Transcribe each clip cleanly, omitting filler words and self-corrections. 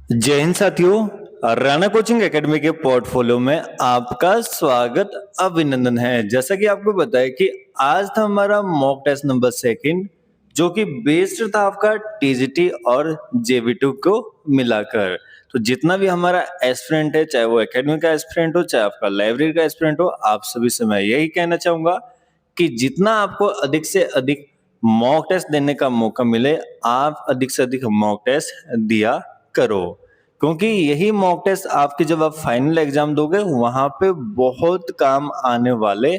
जय हिंद साथियों। Rana coaching academy के पोर्टफोलियो में आपका स्वागत अभिनंदन है। जैसा कि आपको पता है कि आज था हमारा मॉक टेस्ट नंबर सेकंड, जो कि बेस्ड था आपका टीजीटी और जेबी2 को मिलाकर। तो जितना भी हमारा एस्पिरेंट है, चाहे वो एकेडमी का एस्पिरेंट हो, चाहे आपका लाइब्रेरी का एस्पिरेंट हो, आप सभी से मैं यही कहना चाहूंगा कि जितना आपको अधिक से अधिक मॉक टेस्ट देने का मौका मिले, आप अधिक से अधिक मॉक टेस्ट दिया करो, क्योंकि यही मॉक टेस्ट आपके जब आप फाइनल एग्जाम दोगे वहां पे बहुत काम आने वाले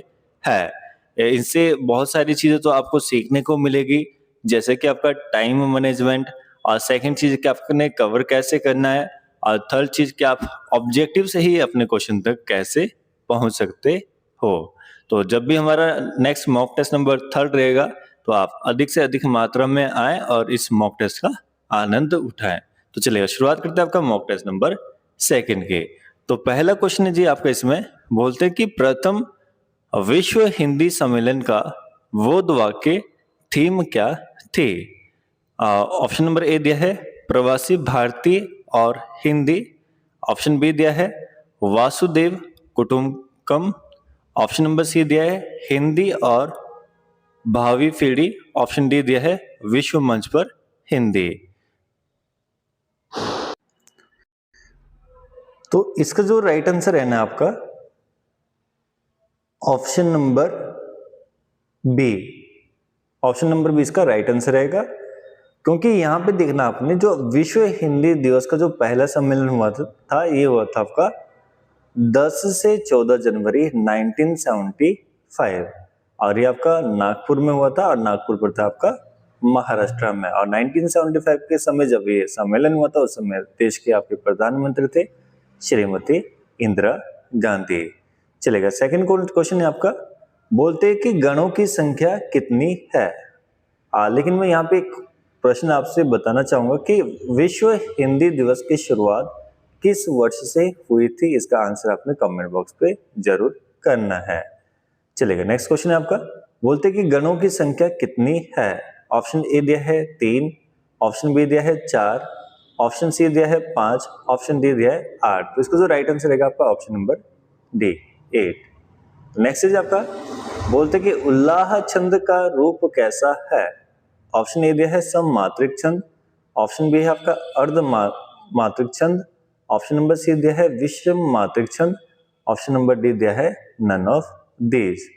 हैं। इससे बहुत सारी चीजें तो आपको सीखने को मिलेगी, जैसे कि आपका टाइम मैनेजमेंट, और सेकंड चीज कि आपने कवर कैसे करना है, और थर्ड चीज कि आप ऑब्जेक्टिव से ही अपने क्वेश्चन तक कैसे पहुंच सकते हो। तो जब भी हमारा next mock test number third रहेगा, तो आप अधिक से अधिक मात्रा में आए और इस मॉक टेस्ट का आनंद उठाएं। तो चलिए शुरुआत करते हैं आपका मॉक टेस्ट नंबर सेकंड के। तो पहला क्वेश्चन है जी आपका, इसमें बोलते हैं कि प्रथम विश्व हिंदी सम्मेलन का वो वाक्य थीम क्या थी। ऑप्शन नंबर ए दिया है प्रवासी भारतीय और हिंदी। ऑप्शन बी दिया है वासुदेव कुटुंबकम। ऑप्शन नंबर सी दिया है हिंदी और भावी पीढ़ी। ऑप्शन डी दिया है विश्व मंच पर हिंदी। तो इसका जो राइट आंसर है ना आपका, option number B. Option number B इसका राइट आंसर रहेगा, क्योंकि यहां पे देखना आपने जो विश्व हिंदी दिवस का जो पहला सम्मेलन हुआ था ये हुआ था आपका 10 से 14 जनवरी 1975, और ये आपका नागपुर में हुआ था, और नागपुर पर था आपका महाराष्ट्र में। और 1975 के समय जब ये सम्मेलन हुआ था, उस समय देश के आपके प्रधानमंत्री थे श्रीमती इंदिरा गांधी। चलेगा, सेकंड क्वेश्चन है आपका, बोलते हैं कि गणों की संख्या कितनी है। लेकिन मैं यहाँ पे एक प्रश्न आपसे बताना चाहूंगा कि विश्व हिंदी दिवस की शुरुआत किस वर्ष से हुई थी। इसका आंसर आपने कमेंट बॉक्स पे जरूर करना है। चलेगा, नेक्स्ट क्वेश्चन है आपका, बोलते हैं कि गणों की संख्या कितनी है। ऑप्शन ए दिया है 3, ऑप्शन बी दिया है 4, ऑप्शन सी दिया है 5, ऑप्शन डी दिया है 8। तो इसका जो राइट आंसर रहेगा आपका ऑप्शन नंबर डी 8। नेक्स्ट है आपका, बोलते कि उल्लाह छंद का रूप कैसा है। ऑप्शन ए दिया है सममात्रिक छंद। ऑप्शन बी है आपका अर्ध मात्रिक छंद। ऑप्शन नंबर सी दिया है विषम मात्रिक छंद। ऑप्शन नंबर डी दिया है नन ऑफ दीज।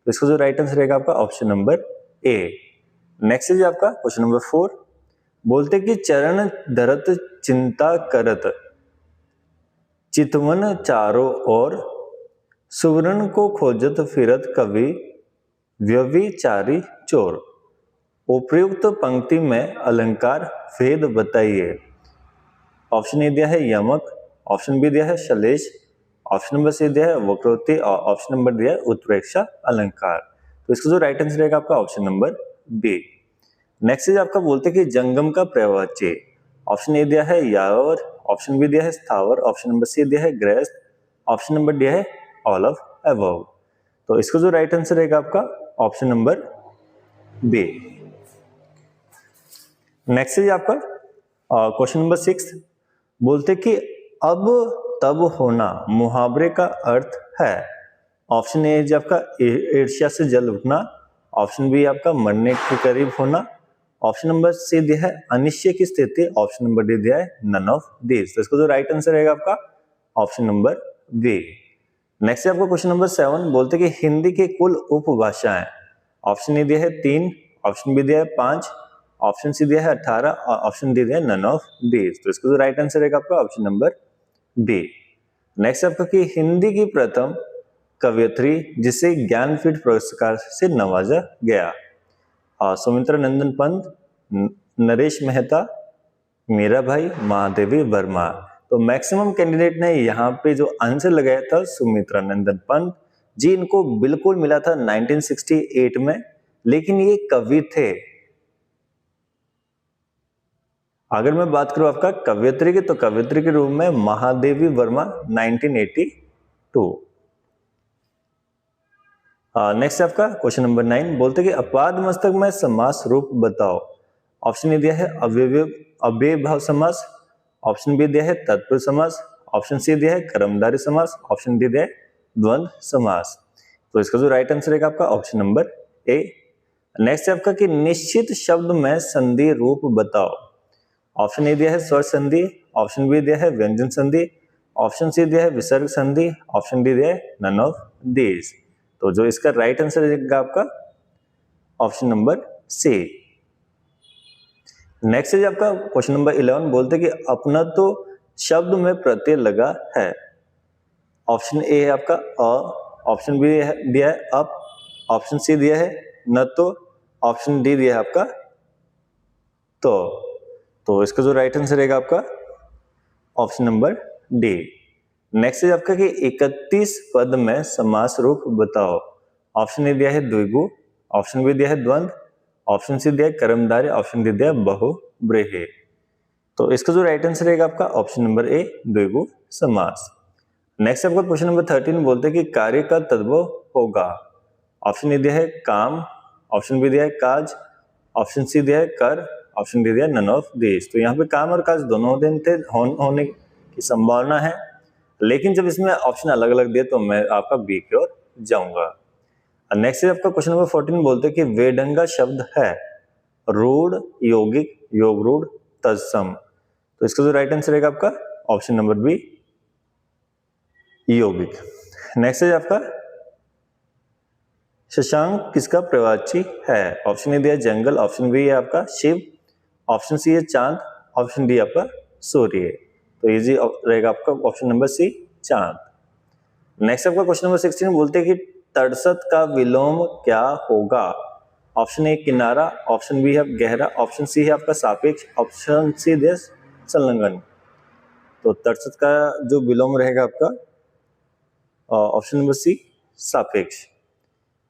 तो इसका जो राइट आंसर रहेगा आपका ऑप्शन नंबर ए। नेक्स्ट है आपका क्वेश्चन नंबर 4, बोलते कि चरण धरत चिंता करत चितवन चारों ओर सुवर्ण को खोजत फिरत कवि व्यभिचारी चोर। उपयुक्त पंक्ति में अलंकार भेद बताइए। ऑप्शन ए दिया है यमक, ऑप्शन बी दिया है शलेश, ऑप्शन नंबर सी दिया है वक्रोक्ति, और ऑप्शन नंबर दिया है उत्प्रेक्षा अलंकार। तो इसका जो राइट आंसर रहेगा आपका ऑप्शन नंबर बी। नेक्स्ट है आपका, बोलते कि जंगम का प्रवाच्य। ऑप्शन ए दिया है यावर, ऑप्शन बी दिया है स्थावर, ऑप्शन नंबर सी दिया है गृहस्थ, ऑप्शन नंबर डी है ऑल ऑफ अबव। तो इसका जो राइट आंसर रहेगा आपका ऑप्शन नंबर बी। नेक्स्ट है आपका क्वेश्चन नंबर 6, बोलते कि अब तब होना मुहावरे का अर्थ है। ऑप्शन ए आपका ईर्ष्या से जल उठना, ऑप्शन बी आपका मरने के करीब होना, ऑप्शन नंबर सी दिया है अनिश्चय की स्थिति, ऑप्शन नंबर डी दिया है नन ऑफ दिस। तो इसका जो राइट आंसर रहेगा आपका ऑप्शन नंबर बी। नेक्स्ट है आपका क्वेश्चन नंबर 7, बोलते कि हिंदी के कुल उपभाषाएं। ऑप्शन ए दिया है 3, ऑप्शन बी दिया है 5, ऑप्शन सी दिया है 18, और ऑप्शन डी दिया है नन ऑफ दीज। तो इसका जो राइट आंसर रहेगा आपका ऑप्शन नंबर बी। नेक्स्ट आपका कि हिंदी की प्रथम कवयित्री जिसे ज्ञानपीठ पुरस्कार से नवाजा गया। सुमित्रा नंदन पंत, नरेश मेहता, मीराबाई, महादेवी वर्मा। तो मैक्सिमम कैंडिडेट ने यहाँ पे जो आंसर लगाया था सुमित्रा नंदन पंत जी, इनको बिल्कुल मिला था 1968 में, लेकिन ये कवि थे। अगर मैं बात करूं आपका कवयित्री की, तो कवयित्री के रूप में महादेवी वर्मा 1982। नेक्स्ट आपका क्वेश्चन नंबर 9, बोलते कि अपाद मस्तक में समास रूप बताओ। ऑप्शन ए दिया है अव्ययभाव समास, ऑप्शन बी दिया है तत्पुरुष समास, ऑप्शन सी दिया है कर्मधारय समास, ऑप्शन डी दिया है द्वंद्व समास। तो इसका जो राइट आंसर रहेगा आपका ऑप्शन नंबर ए। नेक्स्ट है आपका कि निश्चित शब्द में संधि रूप बताओ। ऑप्शन ए दिया है स्वर संधि, ऑप्शन बी दिया है व्यंजन संधि, ऑप्शन सी दिया है विसर्ग संधि, ऑप्शन डी दिया है नन ऑफ दीज। तो जो इसका राइट आंसर रहेगा आपका ऑप्शन नंबर सी। नेक्स्ट है आपका क्वेश्चन नंबर 11, बोलते कि अपना तो शब्द में प्रत्यय लगा है। ऑप्शन ए है आपका अ, ऑप्शन बी दिया है अप, ऑप्शन सी दिया है न तो, ऑप्शन डी दिया है आपका तो इसका जो राइट आंसर रहेगा आपका ऑप्शन नंबर डी। नेक्स्ट है आपका कि 31 पद में समास रूप बताओ। ऑप्शन ए दिया है द्विगु, ऑप्शन बी दिया है द्वंद्व, ऑप्शन सी दिया है कर्मधारय, ऑप्शन डी दिया है बहुब्रीहि। तो इसका जो राइट आंसर रहेगा आपका ऑप्शन नंबर ए द्विगु समास। नेक्स्ट आपका क्वेश्चन नंबर 13, बोलते हैं कि कार्य का तद्भव होगा। ऑप्शन ए दिया है काम, ऑप्शन बी दिया है काज, ऑप्शन सी दिया है कर, ऑप्शन डी दिया है नन ऑफ दीज। तो यहाँ पे काम और काज दोनों होने की संभावना है, लेकिन जब इसमें ऑप्शन अलग अलग दिए तो मैं आपका बी की ओर जाऊंगा। नेक्स्ट है आपका क्वेश्चन नंबर 14, बोलते हैं कि वेढंगा शब्द है रूढ़, यौगिक, योग रूढ़, तत्सम। तो इसका जो राइट आंसर रहेगा आपका ऑप्शन नंबर बी यौगिक। नेक्स्ट है आपका शशांक किसका प्रवाची है। ऑप्शन ए दिया जंगल, ऑप्शन बी है आपका शिव, ऑप्शन सी है चांद, ऑप्शन डी आपका सूर्य। तो इजी रहेगा आपका ऑप्शन नंबर सी चांद। नेक्स्ट आपका क्वेश्चन नंबर 16, बोलते हैं कि तड़सत का विलोम क्या होगा। ऑप्शन ए किनारा, ऑप्शन बी है गहरा, ऑप्शन सी है आपका सापेक्ष, ऑप्शन सी है संलग्न। तो तड़सत का जो विलोम रहेगा आपका ऑप्शन नंबर सी सापेक्ष।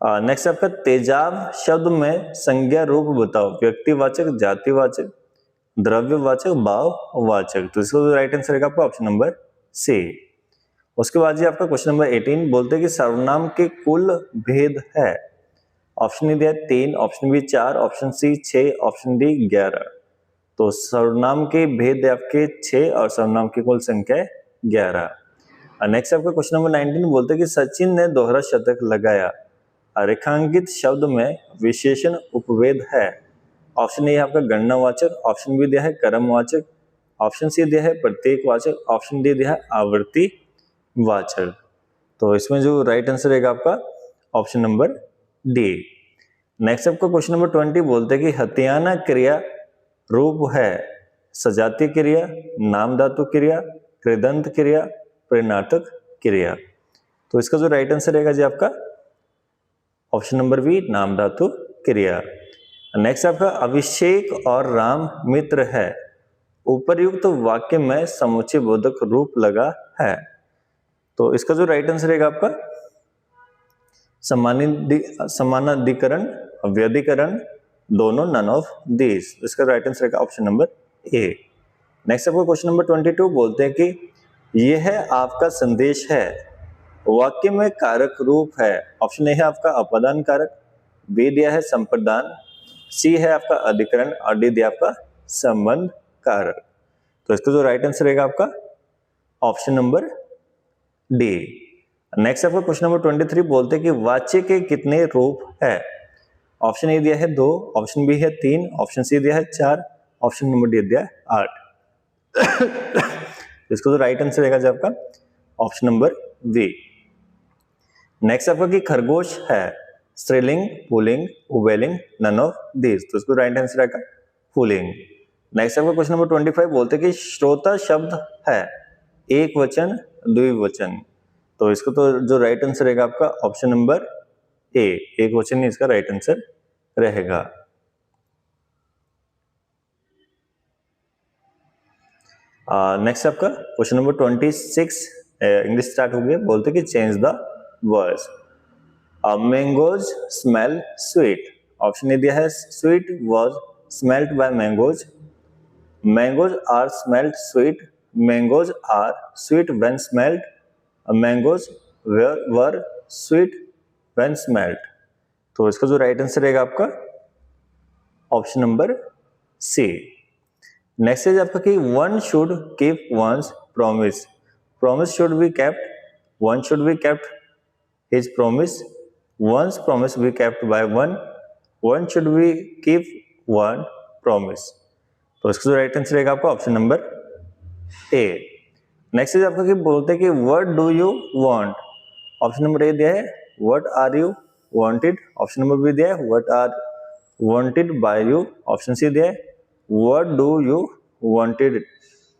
नेक्स्ट आपका तेजाब शब्द में संज्ञा रूप बताओ। व्यक्तिवाचक, जातिवाचक, द्रव्यवाचक, भाववाचक। तो इसका राइट आंसर रहेगा आपका ऑप्शन नंबर सी। उसके बाद जी आपका क्वेश्चन नंबर 18, बोलते हैं कि सर्वनाम के कुल भेद है। ऑप्शन ए दिया 3, option B 4, option C 6, option D 11। तो सर्वनाम के भेद आपके 6 और सर्वनाम की कुल संख्या है 11। नेक्स्ट आपका क्वेश्चन नंबर 19, बोलते हैं कि सचिन ने दोहरा शतक लगाया। रेखांकित शब्द में विशेषण उपवेद है। ऑप्शन ए आपका गणनावाचक, ऑप्शन बी दिया है कर्मवाचक, ऑप्शन सी दिया है प्रत्येकवाचक, ऑप्शन डी दिया है आवर्ती वाचक। तो इसमें जो राइट आंसर रहेगा आपका ऑप्शन नंबर डी। नेक्स्ट आपका क्वेश्चन नंबर 20, बोलते हैं कि हत्याना क्रिया रूप है सजातीय क्रिया, नाम धातु क्रिया, कृदंत क्रिया, प्रेरणार्थक क्रिया। तो इसका जो राइट आंसर रहेगा जी आपका ऑप्शन नंबर बी नाम धातु क्रिया। नेक्स्ट आपका अभिषेक और राम मित्र है। उपरयुक्त वाक्य में समुच्चय बोधक रूप लगा है। तो इसका जो राइट आंसर रहेगा आपका समानाधिकरण, व्यधिकरण, दोनों, नन ऑफ दीज। इसका राइट आंसर रहेगा ऑप्शन नंबर ए। नेक्स्ट आपका क्वेश्चन नंबर 22, बोलते हैं कि यह आपका संदेश है वाक्य में कारक रूप है। ऑप्शन ए है आपका अपादान कारक, बी दिया है संप्रदान, सी है आपका अधिकरण और डी दिया आपका संबंध कारक। तो इसका जो राइट आंसर रहेगा आपका ऑप्शन नंबर डी। नेक्स्ट आपका क्वेश्चन नंबर 23, बोलते हैं कि वाच्य के कितने रूप है। ऑप्शन ए दिया है 2, ऑप्शन बी है 3, ऑप्शन सी दिया है 4, ऑप्शन नंबर डी दिया है 8। इसका जो राइट आंसर रहेगा आपका ऑप्शन नंबर बी। नेक्स्ट आपका कि खरगोश है स्त्रीलिंग, पुल्लिंग, उभयलिंग, नन ऑफ दीज। तो इसको राइट आंसर रहेगा पुल्लिंग। नेक्स्ट आपका क्वेश्चन नंबर 25, बोलते हैं कि श्रोता शब्द है एक वचन, द्विवचन। तो इसको तो जो राइट आंसर रहेगा आपका ऑप्शन नंबर ए, एक वचन ही इसका राइट आंसर रहेगा। नेक्स्ट आपका क्वेश्चन नंबर 26, इंग्लिश स्टार्ट हो गया। बोलते कि change the words. Mangoes smell sweet. Option A दिया है sweet was smelt by mangoes, mangoes are smelt sweet, mangoes are sweet when smelt, mangoes were sweet when smelt. तो इसका जो right answer रहेगा आपका option number C. Next is आपका कि one should keep one's promise, promise should be kept, one should be kept his promise, one's promise be kept by one should be keep one promise. तो इसका जो right answer रहेगा आपका option number A. Next is आपका कि बोलते हैं कि what do you want, option number A दिया है what are you wanted, option number B दिया है what are wanted by you, option C दिया है what do you wanted,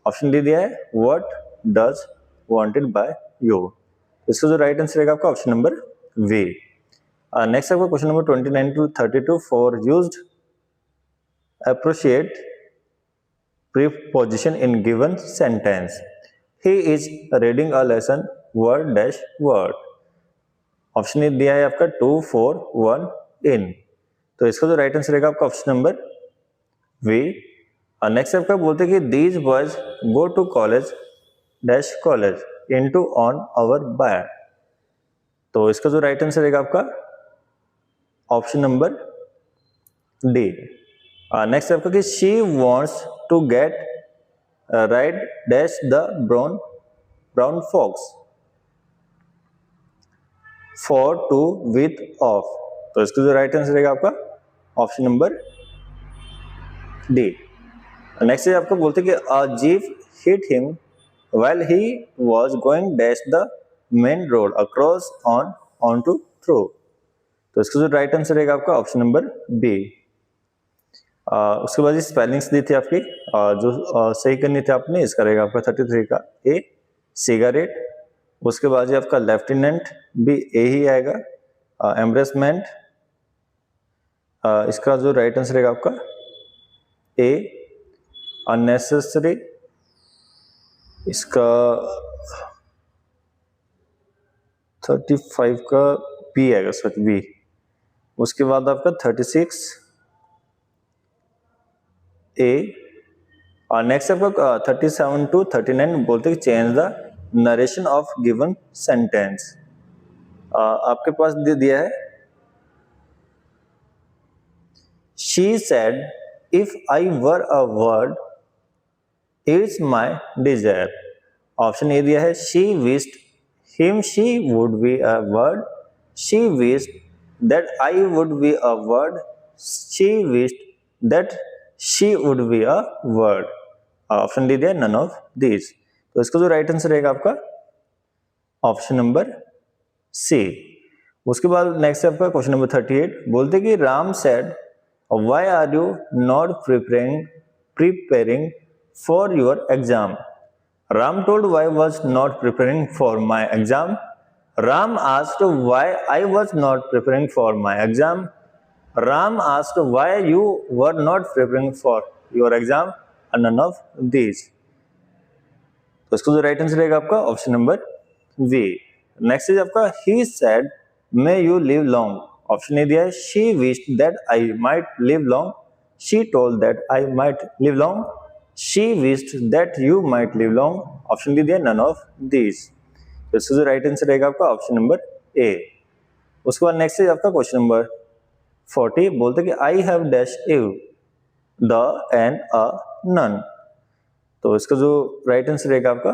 option D दिया है what does wanted by you. इसका जो राइट आंसर रहेगा आपका ऑप्शन नंबर वी। नेक्स्ट आपका question number 29 to 32 for used appropriate preposition in given sentence. He is reading a lesson word dash word, option दिया है आपका 2 4 1 in, तो इसका जो राइट आंसर रहेगा आपका ऑप्शन नंबर वी। नेक्स्ट आपका बोलते हैं कि these boys go to college dash college into on our by, तो इसका जो राइट आंसर रहेगा आपका ऑप्शन नंबर डी। नेक्स्ट आपका कि she wants to get ride dash the brown fox for to with off, तो इसका जो राइट आंसर रहेगा आपका ऑप्शन नंबर डी। नेक्स्ट आपको बोलते हैं कि a jeep hit him while he was going dash the main road across on to through, तो इसका जो राइट आंसर रहेगा आपका ऑप्शन नंबर बी। उसके बाद स्पेलिंग्स दी थी आपकी, जो सही करनी थी आपने, इसका रहेगा आपका 33 का ए सिगरेट, उसके बाद आपका लेफ्टिनेंट भी ए ही आएगा, एम्ब्रेसमेंट, इसका जो राइट आंसर रहेगा आपका ए, अननेसेसरी, इसका 35 का बी आएगा, सच बी। उसके बाद आपका 36 ए, और नेक्स्ट आपका 37 to 39 बोलते हैं change the narration of given sentence. आपके पास दे दिया है she said if I were a word it's my desire, option A दिया है she wished him she would be a word, she wished that I would be a word, she wished that she would be a word, option D दिया none of these, तो इसका जो right answer रहेगा आपका option number C. उसके बाद next आपका question number 38 बोलते कि Ram said why are you not preparing for your exam, Ram told why was not preparing for my exam, Ram asked why I was not preparing for my exam, Ram asked why you were not preparing for your exam, none of these, तो इसका जो right answer रहेगा आपका option number B. Next is आपका he said may you live long, option A दिया है she wished that I might live long, she told that I might live long, she wished that you might live long, option D दिया none of these, तो इसका जो right answer रहेगा आपका option number A. उसके बाद next is आपका question number 40 बोलते कि I have dash you the and a none, तो इसका जो राइट आंसर रहेगा आपका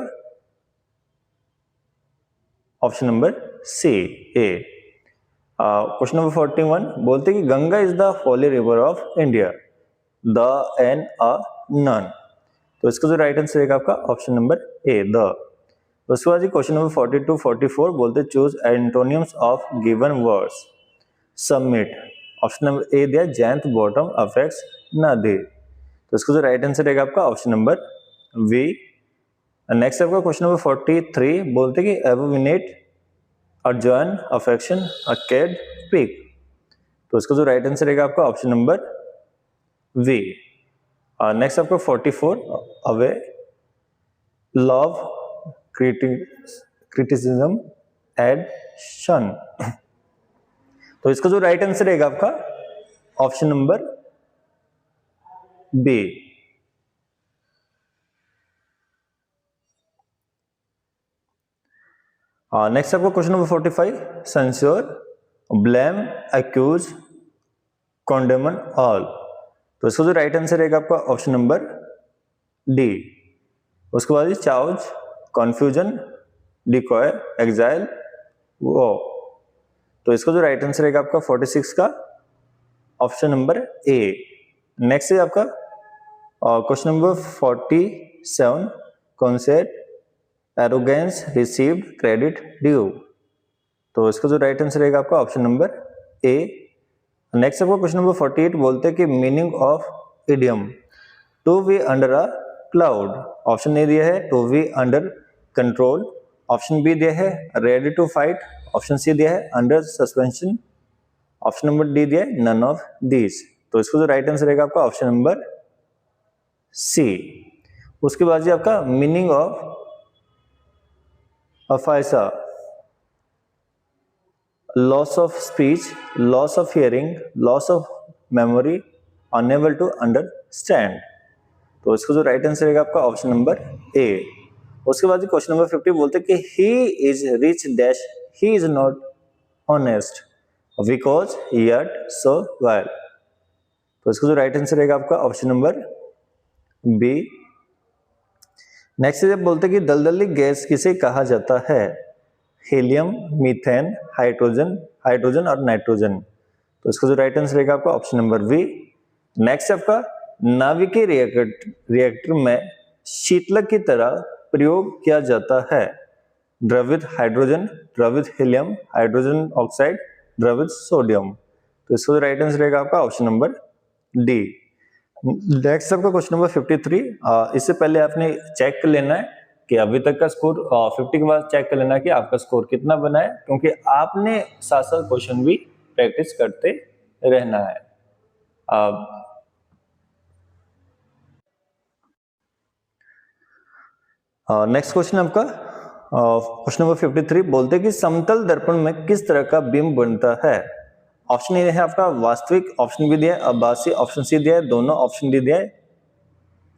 option number C A. Question number 41 बोलते कि Ganga is the holy river of India, the and a none, तो इसका जो राइट आंसर रहेगा आपका ऑप्शन नंबर ए द। उसके बाद क्वेश्चन नंबर 42 44 बोलते choose एंटोनियम्स of given words, submit, option number A दिया जैंत बॉटम अफेक्ट्स नदी, तो इसका जो राइट आंसर रहेगा आपका ऑप्शन नंबर वी। नेक्स्ट आपका क्वेश्चन नंबर 43 बोलते कि एबोमिनेट, अर्जन, अफेक्शन, अकेड, पिक, तो इसका जो राइट आंसर रहेगा आपका ऑप्शन नंबर वी। नेक्स्ट आपका 44 अवे, लव, क्रिटिसिज्म, एड, शन, तो इसका जो राइट आंसर रहेगा आपका ऑप्शन नंबर बी। नेक्स्ट आपका question number 45 censure, blame, accuse, condemn all, तो इसका जो राइट आंसर रहेगा आपका ऑप्शन नंबर डी। उसके बाद चाउज, कॉन्फ्यूजन, डिकॉय, एग्जाइल, वो। तो इसका जो राइट आंसर रहेगा आपका 46 का ऑप्शन नंबर ए। नेक्स्ट है आपका question number 47, concept arrogance received credit due. तो इसका जो राइट आंसर रहेगा आपका ऑप्शन नंबर ए। नेक्स्ट आपका क्वेश्चन नंबर 48 बोलते हैं कि meaning of idiom to be under a cloud. Option A दिया है to be under control, option B दिया है ready to fight, option C दिया है under suspension, option number D दिया है नन ऑफ दीज। तो इसका जो राइट आंसर रहेगा आपका ऑप्शन नंबर सी। उसके बाद जी आपका meaning of aphasia, loss of speech, loss of hearing, loss of memory, unable to understand. तो इसका जो राइट आंसर रहेगा आपका ऑप्शन नंबर ए। उसके बाद क्वेश्चन नंबर 50 बोलते हैं कि he is rich dash he is not honest because yet so well. तो इसका जो राइट आंसर रहेगा आपका ऑप्शन नंबर बी। नेक्स्ट जब बोलते हैं कि दलदली गैस किसे कहा जाता है, हीलियम, मीथेन, हाइड्रोजन और नाइट्रोजन। तो इसका जो राइट आंसर रहेगा आपका ऑप्शन नंबर बी। नेक्स्ट आपका नाभिकीय रिएक्टर में शीतलक की तरह प्रयोग किया जाता है, द्रवित हाइड्रोजन, द्रवित हीलियम, हाइड्रोजन ऑक्साइड, द्रवित सोडियम। तो इसका जो राइट आंसर रहेगा आपका ऑप्शन नंबर डी। नेक्स्ट आपका क्वेश्चन नंबर 53। इससे पहले आपने चेक कर लेना है कि अभी तक का स्कोर 50 के बाद चेक कर लेना है कि आपका स्कोर कितना बना है, क्योंकि आपने साथ साथ क्वेश्चन भी प्रैक्टिस करते रहना है। नेक्स्ट क्वेश्चन आपका क्वेश्चन नंबर 53 बोलते हैं कि समतल दर्पण में किस तरह का बिंब बनता है। ऑप्शन ए है आपका वास्तविक, ऑप्शन बी दिया है आभासी, ऑप्शन सी दिया है दोनों, ऑप्शन डी दिया है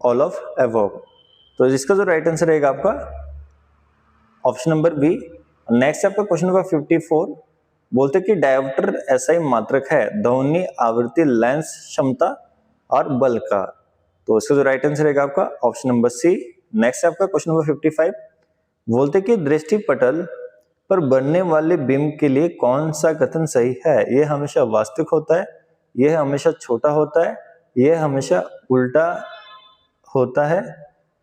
ऑल ऑफ एबव। तो इसका जो राइट आंसर रहेगा आपका ऑप्शन नंबर बी। नेक्स्ट आपका क्वेश्चन नंबर 54 बोलते हैं कि डायोप्टर ऐसा ही मात्रक है ध्वनि आवृत्ति, लेंस क्षमता और बल का। तो इसका जो राइट आंसर रहेगा आपका ऑप्शन नंबर सी। नेक्स्ट आपका क्वेश्चन नंबर 55 बोलते हैं कि दृष्टि पटल पर बनने वाले बिंब के लिए कौन सा कथन सही है, यह हमेशा वास्तविक होता है, यह हमेशा छोटा होता है, यह हमेशा उल्टा होता है,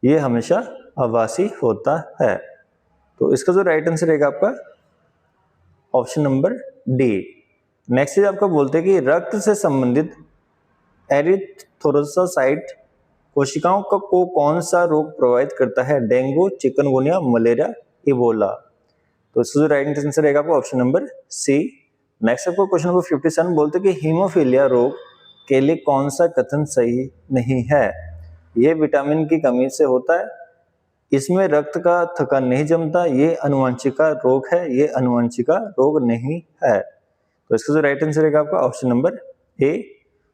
यह हमेशा आभासी होता है। तो इसका जो राइट आंसर रहेगा आपका option number D. Next is आपका बोलते हैं कि रक्त से संबंधित एरिथ्रोसाइट कोशिकाओं को कौन सा रोग प्रभावित करता है, डेंगू, चिकनगुनिया, मलेरिया, इबोला। तो इसका जो राइट आंसर रहेगा आपका ऑप्शन नंबर सी। नेक्स्ट आपको क्वेश्चन नंबर 57 बोलते हैं कि हीमोफीलिया रोग के लिए कौन सा कथन सही नहीं है, यह विटामिन की कमी से होता है, इसमें रक्त का थक्का नहीं जमता, ये अनुवांशिका रोग है, ये अनुवांशिका रोग नहीं है। तो इसका जो राइट आंसर रहेगा आपका ऑप्शन नंबर ए।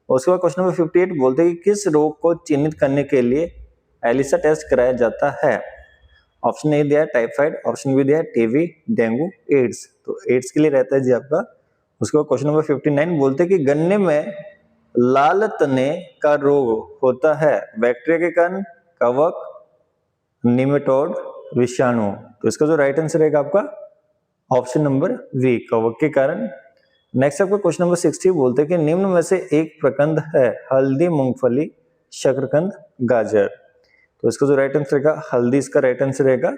उसके बाद क्वेश्चन नंबर 58 बोलते हैं कि किस रोग को चिन्हित करने के लिए एलिसा टेस्ट कराया जाता है। ऑप्शन ए दिया है टाइफाइड, ऑप्शन बी दिया है टीबी, डेंगू, एड्स। तो एड्स के लिए रहता है जी आपका। उसके बाद क्वेश्चन नंबर 59 बोलते हैं कि गन्ने में लाल तने का रोग होता है बैक्टीरिया के कारण, कवक, निमेटोड, विषाणु। तो इसका जो राइट आंसर रहेगा आपका ऑप्शन नंबर वी, कवक के कारण। नेक्स्ट आपका क्वेश्चन नंबर 60 बोलते हैं कि निम्न में से एक प्रकंद है हल्दी, मूंगफली, शकरकंद, गाजर। तो इसका जो राइट आंसर रहेगा हल्दी, इसका राइट आंसर रहेगा।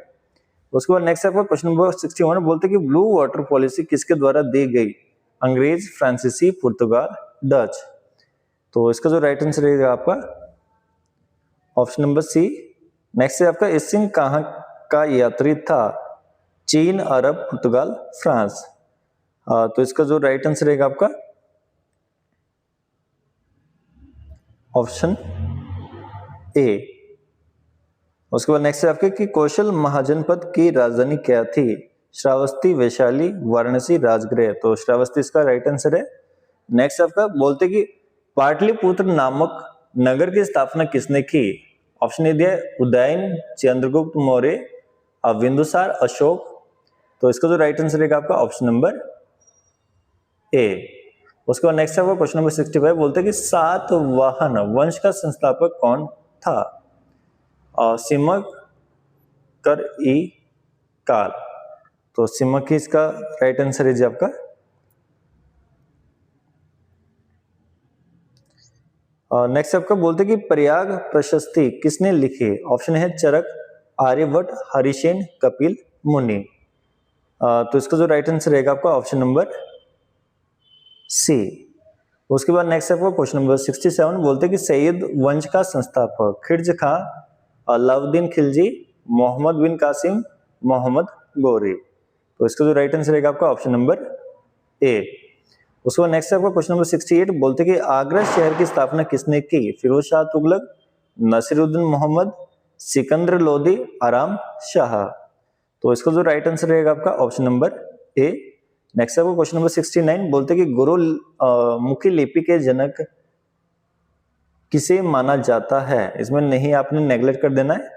उसके बाद नेक्स्ट आपका क्वेश्चन नंबर 61 बोलते हैं कि ब्लू वाटर पॉलिसी किसके द्वारा दी गई, अंग्रेज, फ्रांसीसी, पुर्तगाल, डच। तो इसका जो राइट आंसर रहेगा आपका ऑप्शन नंबर सी। नेक्स्ट है आपका इसिंग कहां का यात्री था, चीन, अरब, पुर्तगाल, फ्रांस। तो इसका जो राइट आंसर रहेगा आपका ऑप्शन ए। उसके बाद नेक्स्ट है आपके कि कौशल महाजनपद की राजधानी क्या थी, श्रावस्ती, वैशाली, वाराणसी, राजगृह। तो श्रावस्ती इसका राइट आंसर है। नेक्स्ट आपका बोलते कि पाटलिपुत्र नामक नगर की स्थापना किसने की। ऑप्शन ए दिया उदयन, चंद्रगुप्त मौर्य, बिंदुसार, अशोक। तो इसका जो राइट आंसर रहेगा आपका ऑप्शन नंबर ए। उसके बाद नेक्स्ट आपका क्वेश्चन नंबर 65 बोलते हैं कि सातवाहन वंश का संस्थापक कौन था। सिमक कर ई काल। तो सिमक ही इसका राइट आंसर है जी आपका। नेक्स्ट आपका बोलते कि प्रयाग प्रशस्ति किसने लिखी? ऑप्शन है चरक, आर्यभट्ट, हरिसेन, कपिल मुनि। तो इसका जो राइट आंसर रहेगा आपका ऑप्शन नंबर सी। उसके बाद नेक्स्ट आपका क्वेश्चन नंबर 67 बोलते कि सैयद वंश का संस्थापक खिलजी खां, अलाउद्दीन खिलजी, मोहम्मद बिन कासिम, मोहम्मद गौरी। तो इसका जो राइट आंसर रहेगा आपका ऑप्शन नंबर ए। उसके बाद नेक्स्ट आपका क्वेश्चन नंबर 68 बोलते कि आगरा शहर की स्थापना किसने की? फिरोज शाह तुगलक, नसीरुद्दीन मोहम्मद, सिकंदर लोदी, आराम शाह। तो इसका जो राइट आंसर रहेगा आपका ऑप्शन नंबर ए। नेक्स्ट आपको क्वेश्चन नंबर 69 बोलते कि गुरुमुखी लिपि के जनक किसे माना जाता है? इसमें नहीं आपने नेग्लेक्ट कर देना है,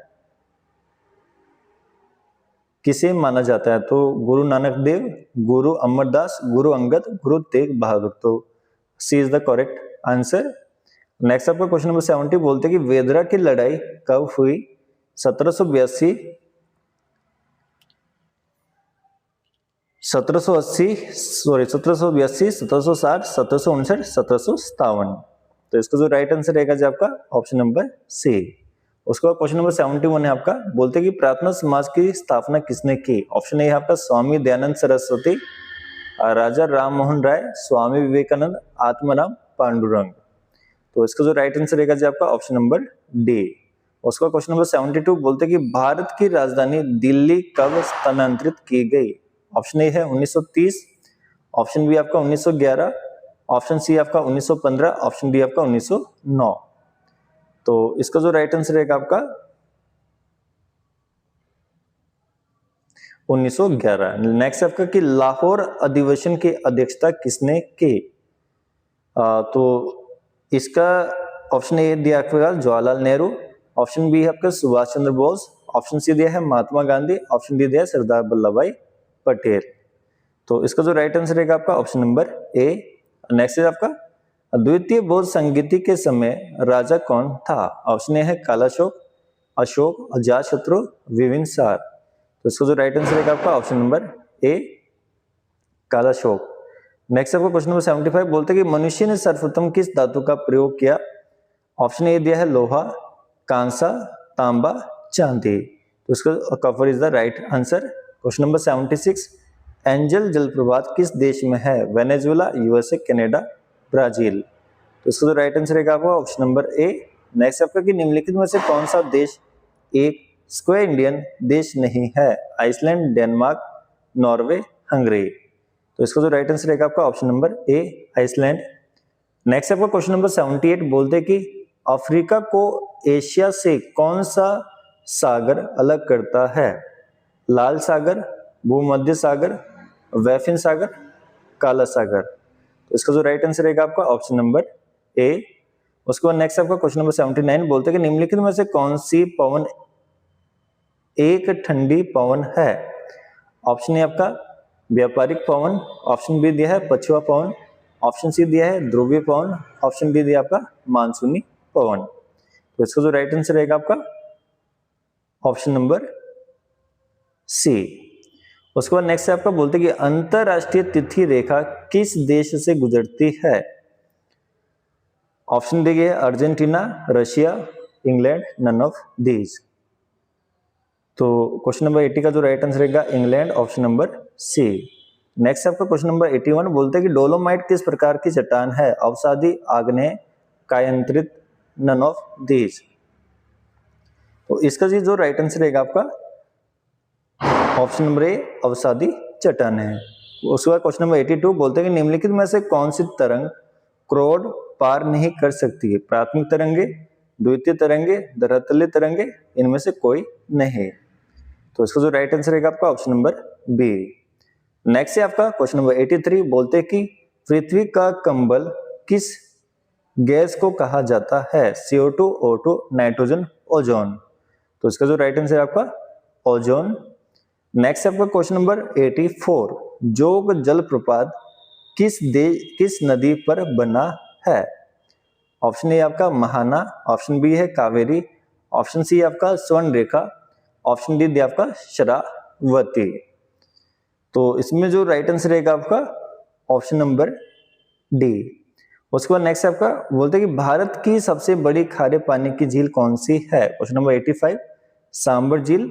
किसे माना जाता है? तो गुरु नानक देव, गुरु अमरदास, गुरु अंगद, गुरु तेग बहादुर। तो C is the correct answer. Next आपका क्वेश्चन नंबर 70 बोलते कि वेदरा की लड़ाई कब हुई? 1782, 1780, 1782, 1760, 1759, 1757। तो इसका जो राइट आंसर रहेगा जी आपका ऑप्शन नंबर सी। उसके बाद क्वेश्चन नंबर 71 है आपका बोलते कि प्रार्थना समाज की स्थापना किसने की? ऑप्शन ए है आपका स्वामी दयानंद सरस्वती, राजा राम मोहन राय, स्वामी विवेकानंद, आत्माराम पांडुरंग। तो इसका जो राइट आंसर रहेगा जी आपका ऑप्शन नंबर डी। उसका क्वेश्चन नंबर 72 बोलते कि भारत की राजधानी दिल्ली कब स्थानांतरित की गई? ऑप्शन ए है 1930, ऑप्शन बी आपका 1911, ऑप्शन सी आपका 1915, ऑप्शन डी आपका 1909। तो इसका जो राइट आंसर रहेगा आपका 1911। नेक्स्ट आपका कि लाहौर अधिवेशन की अध्यक्षता किसने की? तो इसका ऑप्शन ए दिया आपका जवाहरलाल नेहरू, ऑप्शन बी है आपका सुभाष चंद्र बोस, ऑप्शन सी दिया है महात्मा गांधी, ऑप्शन डी दिया है सरदार वल्लभ भाई पटेल। तो इसका जो राइट आंसर रहेगा आपका ऑप्शन नंबर ए। नेक्स्ट है आपका द्वितीय बौद्ध संगीति के समय राजा कौन था? ऑप्शन ए है कालाशोक, अशोक, अजातशत्रु, बिंबिसार। तो इसका जो राइट आंसर रहेगा आपका ऑप्शन नंबर ए, कालाशोक। नेक्स्ट आपका क्वेश्चन नंबर 75 बोलते हैं कि मनुष्य ने सर्वप्रथम किस धातु का प्रयोग किया? ऑप्शन ए दिया है लोहा, कांसा, तांबा, चांदी। तो इसका cover is the right answer. Question number 76 angel जलप्रपात किस देश में है? Venezuela, USA, Canada, Brazil. तो इसका जो राइट आंसर रहेगा आपका ऑप्शन नंबर ए। नेक्स्ट आपका कि निम्नलिखित में से कौन सा देश एक स्क्वायर इंडियन देश नहीं है? Iceland, Denmark, Norway, Hungary. तो इसका जो राइट आंसर रहेगा आपका option number A, Iceland. Next आपका क्वेश्चन नंबर 78 बोलते हैं कि अफ्रीका को एशिया से कौन सा सागर अलग करता है? लाल सागर, भूमध्य सागर, वैफिन सागर, काला सागर। तो इसका जो राइट आंसर रहेगा आपका ऑप्शन नंबर ए। उसके बाद नेक्स्ट आपका क्वेश्चन नंबर 79 बोलते हैं कि निम्नलिखित में से कौन सी पवन एक ठंडी पवन है? ऑप्शन ए आपका व्यापारिक पवन, ऑप्शन बी दिया है पछुआ पवन, ऑप्शन सी दिया है ध्रुवीय पवन, ऑप्शन डी दिया आपका मानसूनी पवन। तो इसका जो राइट आंसर रहेगा आपका ऑप्शन नंबर सी। उसके बाद नेक्स्ट आपका बोलते हैं कि अंतरराष्ट्रीय तिथि रेखा किस देश से गुजरती है? ऑप्शन डी है Argentina, Russia, England, none of these. तो क्वेश्चन नंबर 80 का जो राइट आंसर रहेगा England, option number C. Next आपका क्वेश्चन नंबर 81 बोलते हैं कि डोलोमाइट किस प्रकार की चट्टान है? अवसादी, आग्नेय, कायांतरित, नन ऑफ दीज। तो इसका जो राइट आंसर रहेगा आपका ऑप्शन नंबर ए, अवसादी चट्टान है। उसके बाद क्वेश्चन नंबर 82 बोलते हैं कि निम्नलिखित में से कौन सी तरंग क्रोड पार नहीं कर सकती है? प्राथमिक तरंगे, द्वितीय तरंगे, धरातलीय तरंगे, इनमें से कोई नहीं। तो इसका जो राइट आंसर रहेगा आपका ऑप्शन नंबर बी। नेक्स्ट है आपका क्वेश्चन नंबर 83 बोलते हैं कि पृथ्वी का कंबल किस गैस को कहा जाता है? CO2, O2, nitrogen, ozone. तो इसका जो राइट आंसर है आपका ओजोन। नेक्स्ट आपका क्वेश्चन नंबर 84 जोग जलप्रपात किस नदी पर बना है? ऑप्शन ए आपका महाना, ऑप्शन बी है कावेरी, ऑप्शन सी आपका स्वर्ण रेखा, ऑप्शन डी आपका शरावती। तो इसमें जो राइट आंसर रहेगा आपका ऑप्शन नंबर डी। उसके बाद नेक्स्ट आपका बोलते हैं कि भारत की सबसे बड़ी खारे पानी की झील कौन सी है? क्वेश्चन नंबर 85, सांबर झील,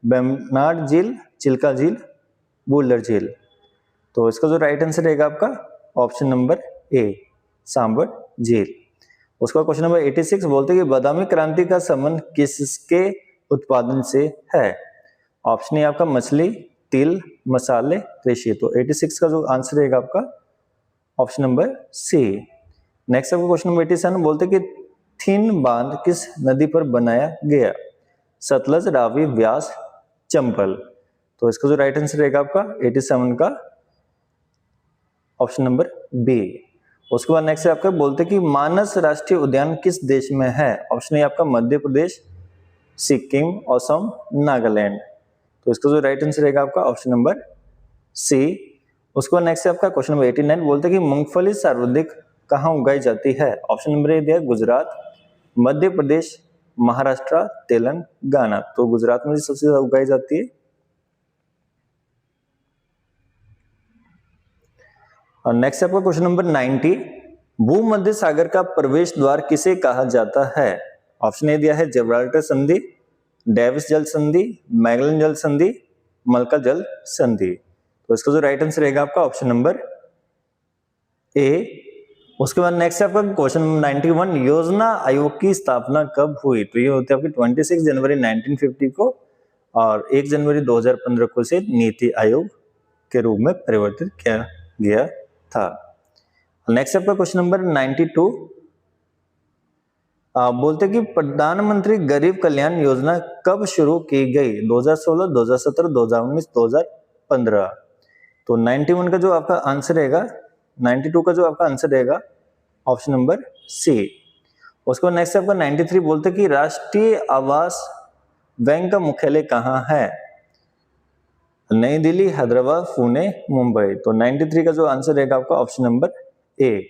बेमनाड झील, चिल्का झील, वुलर झील। तो इसका जो राइट आंसर रहेगा आपका ऑप्शन नंबर ए, सांबर झील। उसका क्वेश्चन नंबर 86 बोलते हैं कि बादामी क्रांति का संबंध किसके उत्पादन से है? ऑप्शन ए आपका मछली, तिल, मसाले, कृषि। तो 86 का जो आंसर रहेगा आपका ऑप्शन नंबर सी। नेक्स्ट आपका क्वेश्चन नंबर 87 बोलते हैं कि थिन बांध किस नदी पर बनाया गया? सतलज, रावी, व्यास, चंबल। तो इसका जो राइट आंसर रहेगा आपका 87 का ऑप्शन नंबर बी। उसके बाद नेक्स्ट आपका बोलते हैं कि मानस राष्ट्रीय उद्यान किस देश में है? ऑप्शन ए आपका मध्य प्रदेश, सिक्किम, असम, नागालैंड। तो इसका जो राइट आंसर रहेगा आपका ऑप्शन नंबर सी। उसके बाद नेक्स्ट आपका क्वेश्चन नंबर 89 बोलते हैं कि मूंगफली सर्वाधिक कहाँ उगाई जाती है? ऑप्शन नंबर ए दिया गुजरात, मध्य प्रदेश, महाराष्ट्र, तेलंगाना। तो गुजरात में सबसे ज्यादा उगाई जाती है। और नेक्स्ट आपका क्वेश्चन नंबर 90, भूमध्य सागर का प्रवेश द्वार किसे कहा जाता है? ऑप्शन ए दिया है जिब्राल्टर संधि, डेविस जल संधि, मैगलन जल संधि, मलका जल संधि। तो इसका जो राइट आंसर रहेगा आपका ऑप्शन नंबर ए। उसके बाद नेक्स्ट आपका क्वेश्चन नंबर 91, योजना आयोग की स्थापना कब हुई? तो ये होती है आपकी 26 जनवरी 1950 को और 1 जनवरी 2015 को इसे नीति आयोग के रूप में परिवर्तित किया गया था। नेक्स्ट आपका क्वेश्चन नंबर 92 बोलते कि प्रधानमंत्री गरीब कल्याण योजना कब शुरू की गई? 2016, 2017, 2019, 2015। तो 91 का जो आपका आंसर रहेगा, 92 का जो आपका आंसर रहेगा ऑप्शन नंबर सी। उसके बाद नेक्स्ट आपका 93 बोलते कि राष्ट्रीय आवास बैंक का मुख्यालय कहाँ है? नई दिल्ली, हैदराबाद, पुणे, मुंबई। तो 93 का जो आंसर रहेगा आपका ऑप्शन नंबर ए।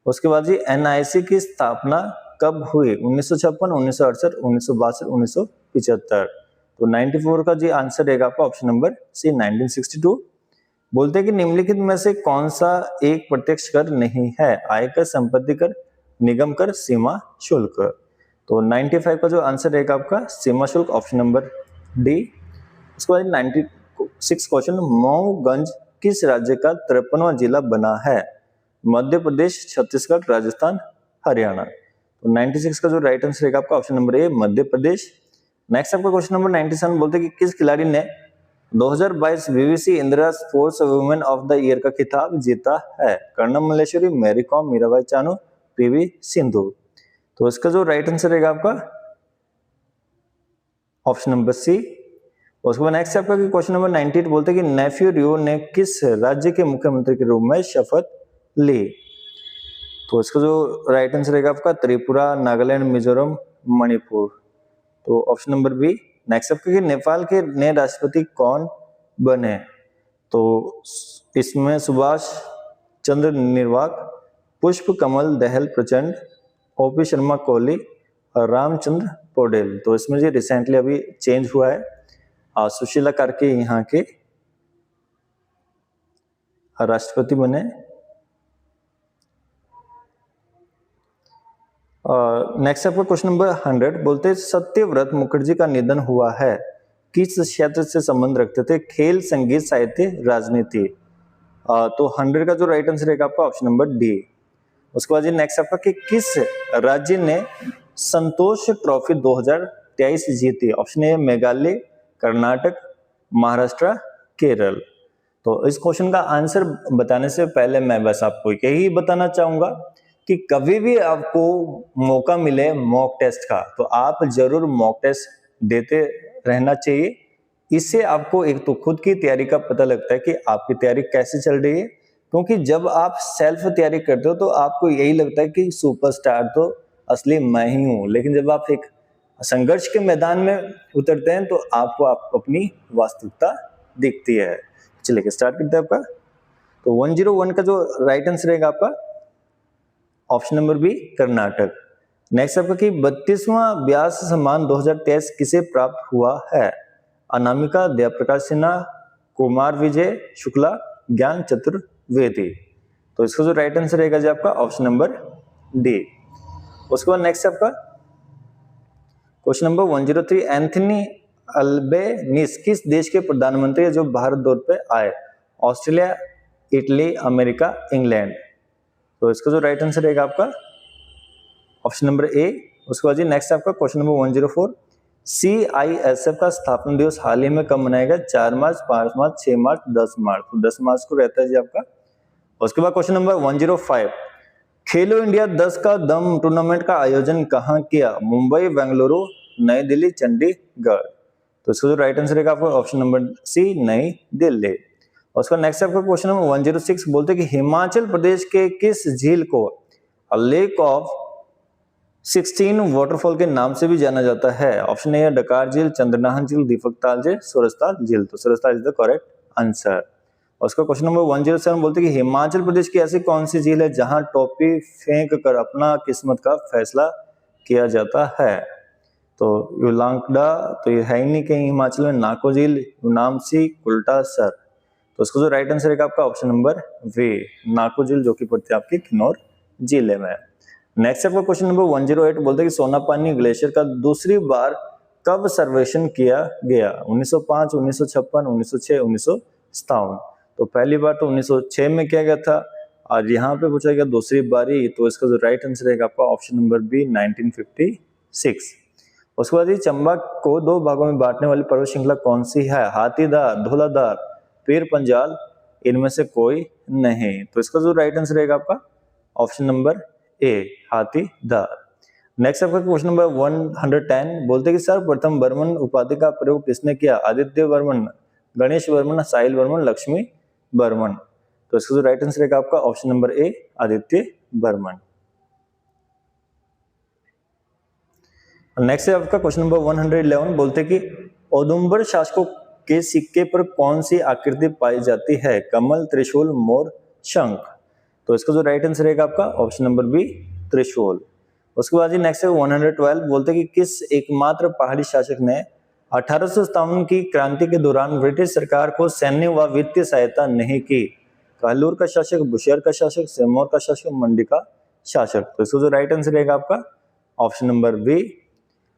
उसके बाद जी एनआईसी की स्थापना कब हुई? 1956, 1968, 1962, 1975। तो 94 का जी आंसर रहेगा आपका ऑप्शन नंबर सी, 1962। बोलते हैं कि निम्नलिखित में से कौन सा एक प्रत्यक्ष कर नहीं है? आयकर, संपत्ति कर, निगम कर, सीमा शुल्क। तो 95 का जो आंसर रहेगा आपका सीमा शुल्क, ऑप्शन नंबर डी। उसके बाद 96 क्वेश्चन, मऊगंज किस राज्य का 53वां जिला बना है? मध्य प्रदेश, छत्तीसगढ़, राजस्थान, हरियाणा। तो 96 का जो राइट आंसर रहेगा आपका option number A, Madhya Pradesh. Next आपका क्वेश्चन नंबर 97 बोलते हैं कि किस खिलाड़ी ने 2022 BBC Indian sports women of the year का खिताब जीता है? कर्णम मल्लेश्वरी, मैरी कॉम, मीराबाई चानू, पीवी सिंधु। तो इसका जो राइट आंसर रहेगा आपका ऑप्शन नंबर सी। उसके बाद नेक्स्ट आपका क्वेश्चन नंबर 98 बोलते हैं कि नेफ्यू रियो ने किस राज्य के मुख्यमंत्री के रूप में शपथ ली? तो इसका जो राइट आंसर रहेगा आपका त्रिपुरा, नागालैंड, मिजोरम, मणिपुर। तो ऑप्शन नंबर बी। नेक्स्ट आपका नेपाल के नए राष्ट्रपति कौन बने? तो इसमें सुभाष चंद्र निर्वाक, पुष्प कमल दहल प्रचंड, ओपी शर्मा कोहली और रामचंद्र पौडेल। तो इसमें जो रिसेंटली अभी चेंज हुआ है, सुशीला करके यहाँ के राष्ट्रपति बने। नेक्स्ट आपका क्वेश्चन नंबर 100 बोलते हैं सत्यव्रत मुखर्जी का निधन हुआ है, किस क्षेत्र से संबंध रखते थे? खेल, संगीत, साहित्य, राजनीति। तो 100 का जो राइट आंसर रहेगा आपका ऑप्शन नंबर डी। उसके बाद नेक्स्ट आपका कि किस राज्य ने संतोष ट्रॉफी 2023 जीती? Option A Meghalaya, Karnataka, Maharashtra, Kerala. तो इस क्वेश्चन का आंसर बताने से पहले मैं बस आपको यही बताना चाहूंगा कि कभी भी आपको मौका मिले मॉक टेस्ट का तो आप जरूर मॉक टेस्ट देते रहना चाहिए। इससे आपको एक तो खुद की तैयारी का पता लगता है कि आपकी तैयारी कैसे चल रही है, क्योंकि जब आप सेल्फ तैयारी करते हो तो आपको यही लगता है कि सुपरस्टार तो असली मैं ही हूं, लेकिन जब आप एक संघर्ष के मैदान में उतरते हैं तो आपको अपनी वास्तविकता दिखती है। चलिए स्टार्ट करते हैं आपका। तो 101 का जो राइट आंसर रहेगा आपका option number B, Karnataka. Next आपका कि 32वां व्यास सम्मान 2023 किसे प्राप्त हुआ है? अनामिका, जयप्रकाश सिन्हा, कुमार विजय शुक्ला, ज्ञान चतुर्वेदी। तो इसका जो राइट आंसर रहेगा जी आपका ऑप्शन नंबर डी। उसके बाद नेक्स्ट आपका क्वेश्चन नंबर 103, एंथनी अल्बेनीज किस देश के प्रधानमंत्री है जो भारत दौरे पे आए? Australia, Italy, America, England. तो इसका जो राइट आंसर रहेगा आपका ऑप्शन नंबर ए। उसके बाद नेक्स्ट आपका क्वेश्चन नंबर 104, CISF का स्थापना दिवस हाल ही में कब मनाएगा? 4 मार्च, 5 मार्च, 6 मार्च, 10 मार्च। तो 10 मार्च को रहता है जी आपका। उसके बाद क्वेश्चन नंबर 105, खेलो इंडिया 10 का दम टूर्नामेंट का आयोजन कहाँ किया? मुंबई, बेंगलुरु, नई दिल्ली, चंडीगढ़। तो इसका जो राइट आंसर रहेगा आपका ऑप्शन नंबर सी, नई दिल्ली। उसका नेक्स्ट आपका क्वेश्चन नंबर 106, बोलते कि हिमाचल प्रदेश के किस झील को लेक ऑफ 16 वाटरफॉल के नाम से भी जाना जाता है? ऑप्शन ए डकार झील, चंद्रनाहन झील, दीपकताल झील, सूरजताल झील। तो Surajtal is the correct answer. उसका क्वेश्चन नंबर 107 बोलते कि हिमाचल प्रदेश की ऐसी कौन सी झील है जहां टोपी फेंक कर अपना किस्मत का फैसला किया जाता है? तो युलांकडा तो ये है ही नहीं कहीं हिमाचल में। नाको झील, यूनामसी, कुल्टासर। तो इसका जो राइट आंसर है आपका ऑप्शन नंबर वे, नाको झील, जो कि पड़ती है आपकी किन्नौर जिले में। नेक्स्ट आपका क्वेश्चन नंबर 108 बोलते हैं कि सोनापानी ग्लेशियर का दूसरी बार कब सर्वेक्षण किया गया? 1905, 1956, 1906, 1957। तो पहली बार तो 1906 में किया गया था और यहाँ पे पूछा गया दूसरी बारी। तो इसका जो राइट आंसर रहेगा आपका ऑप्शन नंबर बी, 1956। उसके बाद चंबा को 2 भागों में बांटने वाली पर्वत श्रृंखला कौन सी है? हाथीदार, धौलाधार, पीर पंजाल, इनमें से कोई नहीं। तो इसका जो राइट आंसर रहेगा आपका ऑप्शन नंबर ए, हाथीदार। नेक्स्ट आपका क्वेश्चन नंबर 110 बोलते कि सर्वप्रथम वर्मन उपाधि का प्रयोग किसने किया? आदित्य वर्मन, गणेश वर्मन, साहिल वर्मन, लक्ष्मी वर्मन। तो इसका जो राइट आंसर रहेगा आपका ऑप्शन नंबर ए, आदित्य वर्मन। नेक्स्ट है आपका क्वेश्चन नंबर 111 बोलते कि औदुंबर शासकों के सिक्के पर कौन सी आकृति पाई जाती है? कमल, त्रिशूल, मोर, शंख। तो इसका जो राइट आंसर रहेगा आपका ऑप्शन नंबर बी, त्रिशूल। उसके बाद नेक्स्ट है 112 बोलते कि किस एकमात्र पहाड़ी शासक ने 1857 की क्रांति के दौरान ब्रिटिश सरकार को सैन्य व वित्तीय सहायता नहीं की? कहलूर का शासक, बुशेयर का शासक, सिरमौर का शासक, मंडी का शासक। तो इसका जो राइट आंसर रहेगा आपका ऑप्शन नंबर बी।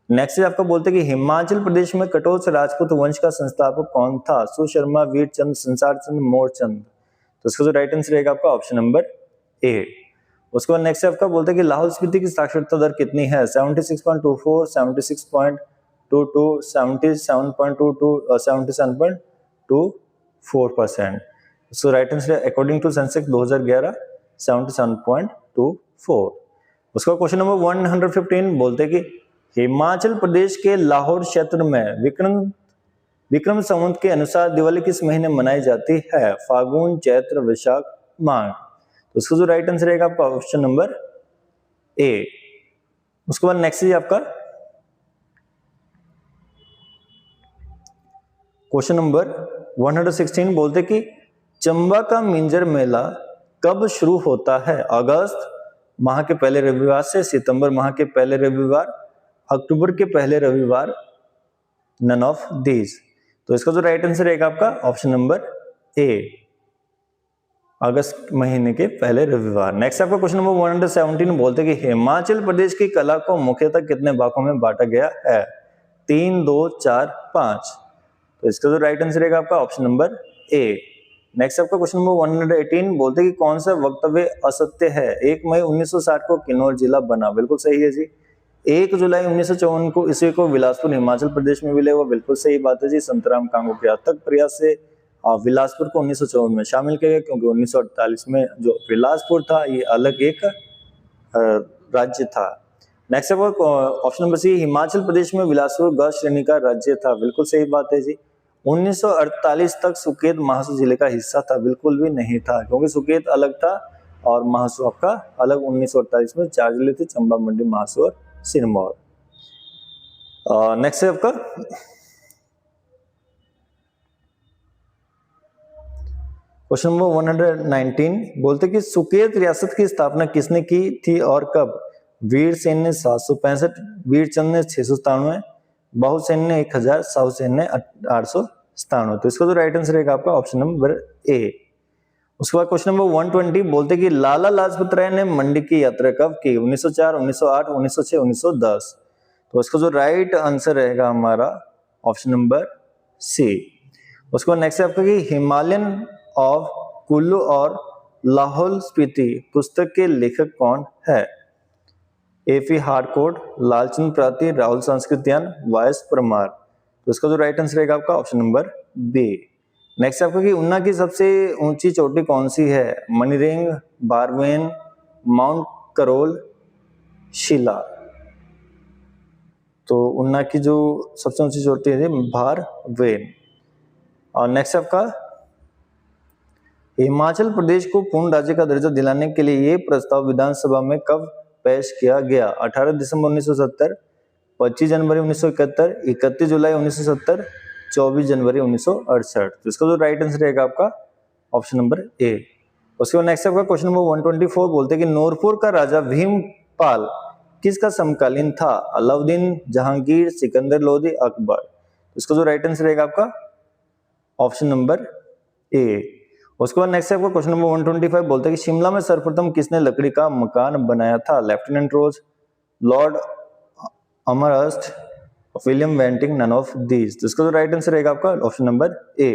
नेक्स्ट आपका बोलते कि हिमाचल प्रदेश में कटोच राजपूत वंश का संस्थापक कौन था? सुशर्मा, वीरचंद, संसार चंद, मोरचंद। तो इसका जो राइट आंसर रहेगा आपका ऑप्शन नंबर ए। उसके बाद नेक्स्ट आपका बोलते हैं कि लाहौल स्पीति की साक्षरता दर कितनी है? 76.24, 76.22, 77.22, 77.24%। इसका right answer according to census 2011 77.24। उसका क्वेश्चन नंबर 115 बोलते हैं कि हिमाचल प्रदेश के लाहौर क्षेत्र में विक्रम संवत के अनुसार दिवाली किस महीने मनाई जाती है? फागुन, चैत्र, वैशाख, माघ। तो उसका जो राइट आंसर रहेगा आपका ऑप्शन नंबर ए। उसके बाद नेक्स्ट है आपका क्वेश्चन नंबर 116 बोलते कि चंबा का मिंजर मेला कब शुरू होता है? अगस्त माह के पहले रविवार से, सितंबर माह के पहले रविवार, अक्टूबर के पहले रविवार, नन ऑफ दीज। तो इसका जो राइट आंसर रहेगा आपका ऑप्शन नंबर ए, अगस्त महीने के पहले रविवार। नेक्स्ट आपका क्वेश्चन नंबर 117 बोलते कि हिमाचल प्रदेश की कला को मुख्यतः कितने भागों में बांटा गया है? 3, 2, 4, 5। तो इसका जो राइट आंसर रहेगा आपका ऑप्शन नंबर ए। नेक्स्ट आपका क्वेश्चन नंबर 118 बोलते कि कौन सा वक्तव्य असत्य है? 1 मई 1960 को किन्नौर जिला बना। बिल्कुल सही है जी। 1 जुलाई 1954 को इसी को बिलासपुर हिमाचल प्रदेश में विलय हुआ। बिल्कुल सही बात है जी। संतराम कांगो के अथक प्रयास से बिलासपुर को 1954 में शामिल किया गया, क्योंकि 1948 में जो बिलासपुर था ये अलग एक राज्य था। Next option number C, Himachal Pradesh में बिलासपुर ग श्रेणी का राज्य था। बिल्कुल सही बात है जी। 1948 तक सुकेत महासू जिले का हिस्सा था। बिल्कुल भी नहीं था, क्योंकि सुकेत अलग था और महासू आपका अलग। 1948 में 4 जिले थे, चंबा, मंडी, महासू और सिरमौर। नेक्स्ट है आपका क्वेश्चन नंबर 119 बोलते कि सुकेत रियासत की स्थापना किसने की थी और कब? वीर सेन ने 765, वीरचंद ने 697, बाहुसेन ने 1000, साहुसेन ने 897। तो इसका जो राइट आंसर रहेगा आपका ऑप्शन नंबर ए। उसके बाद क्वेश्चन नंबर 120 बोलते कि लाला लाजपत राय ने मंडी की यात्रा कब की? 1904, 1908, 1906, 1910। तो इसका जो राइट आंसर रहेगा हमारा ऑप्शन नंबर सी। उसके बाद नेक्स्ट है आपका कि हिमालयन ऑफ कुल्लू और लाहौल स्पीति पुस्तक के लेखक कौन है? एफी हार्डकोट, लालचंद प्राति, राहुल संस्कृत्यान, वायस परमार। तो इसका जो राइट आंसर रहेगा आपका ऑप्शन नंबर बी। नेक्स्ट आपका कि उन्ना की सबसे ऊंची चोटी कौन सी है? मणिरेंग, बारवेन, माउंट करोल, शिला। तो उन्ना की जो सबसे ऊंची चोटी है बारवेन। और नेक्स्ट आपका हिमाचल प्रदेश को पूर्ण राज्य का दर्जा दिलाने के लिए ये प्रस्ताव विधानसभा में कब पेश किया गया? 18 दिसंबर 1970, 25 जनवरी 1971, 31 जुलाई 1970, 24 जनवरी 1968। तो इसका जो राइट आंसर रहेगा आपका ऑप्शन नंबर ए। उसके बाद नेक्स्ट आपका क्वेश्चन नंबर 124 बोलते हैं कि नूरपुर का राजा भीमपाल किसका समकालीन था? अलाउद्दीन, जहांगीर, सिकंदर लोदी, अकबर। तो इसका जो राइट आंसर रहेगा आपका ऑप्शन नंबर ए। उसके बाद नेक्स्ट आपका क्वेश्चन नंबर 125 बोलते हैं कि शिमला में सर्वप्रथम किसने लकड़ी का मकान बनाया था? Lieutenant Rose, Lord Amherst, William Bentinck, none of these. तो इसका जो राइट आंसर रहेगा आपका ऑप्शन नंबर ए।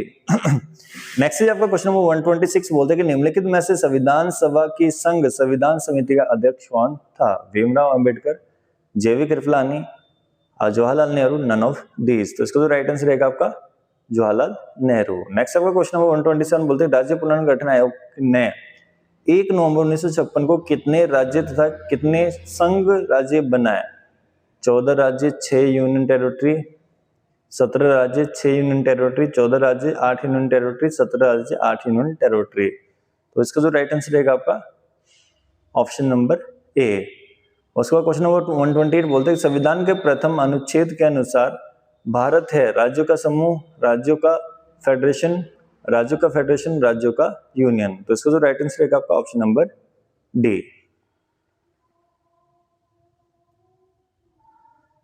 नेक्स्ट है आपका क्वेश्चन नंबर 126 बोलते हैं कि निम्नलिखित में से संविधान सभा की संघ संविधान समिति का अध्यक्ष कौन था? Bhimrao Ambedkar, JB Kripalani, Jawaharlal Nehru, none of these. तो इसका जो राइट आंसर रहेगा आपका जवाहरलाल नेहरू। नेक्स्ट आपका क्वेश्चन नंबर 127 बोलते हैं राज्य पुनर्गठन आयोग ने 1 नवंबर 1956 को कितने राज्य तथा कितने संघ राज्य बनाए? 14 राज्य, 6 यूनियन टेरिटरी, 17 राज्य, 6 यूनियन टेरिटरी, 14 राज्य, 8 यूनियन टेरिटरी, 17 राज्य, 8 यूनियन टेरिटरी। तो इसका जो राइट आंसर रहेगा आपका ऑप्शन नंबर ए। उसके बाद क्वेश्चन नंबर 128 बोलते हैं संविधान के प्रथम अनुच्छेद के अनुसार भारत है राज्यों का समूह, राज्यों का फेडरेशन, राज्यों का फेडरेशन, राज्यों का यूनियन। तो इसका जो राइट आंसर रहेगा आपका ऑप्शन नंबर डी।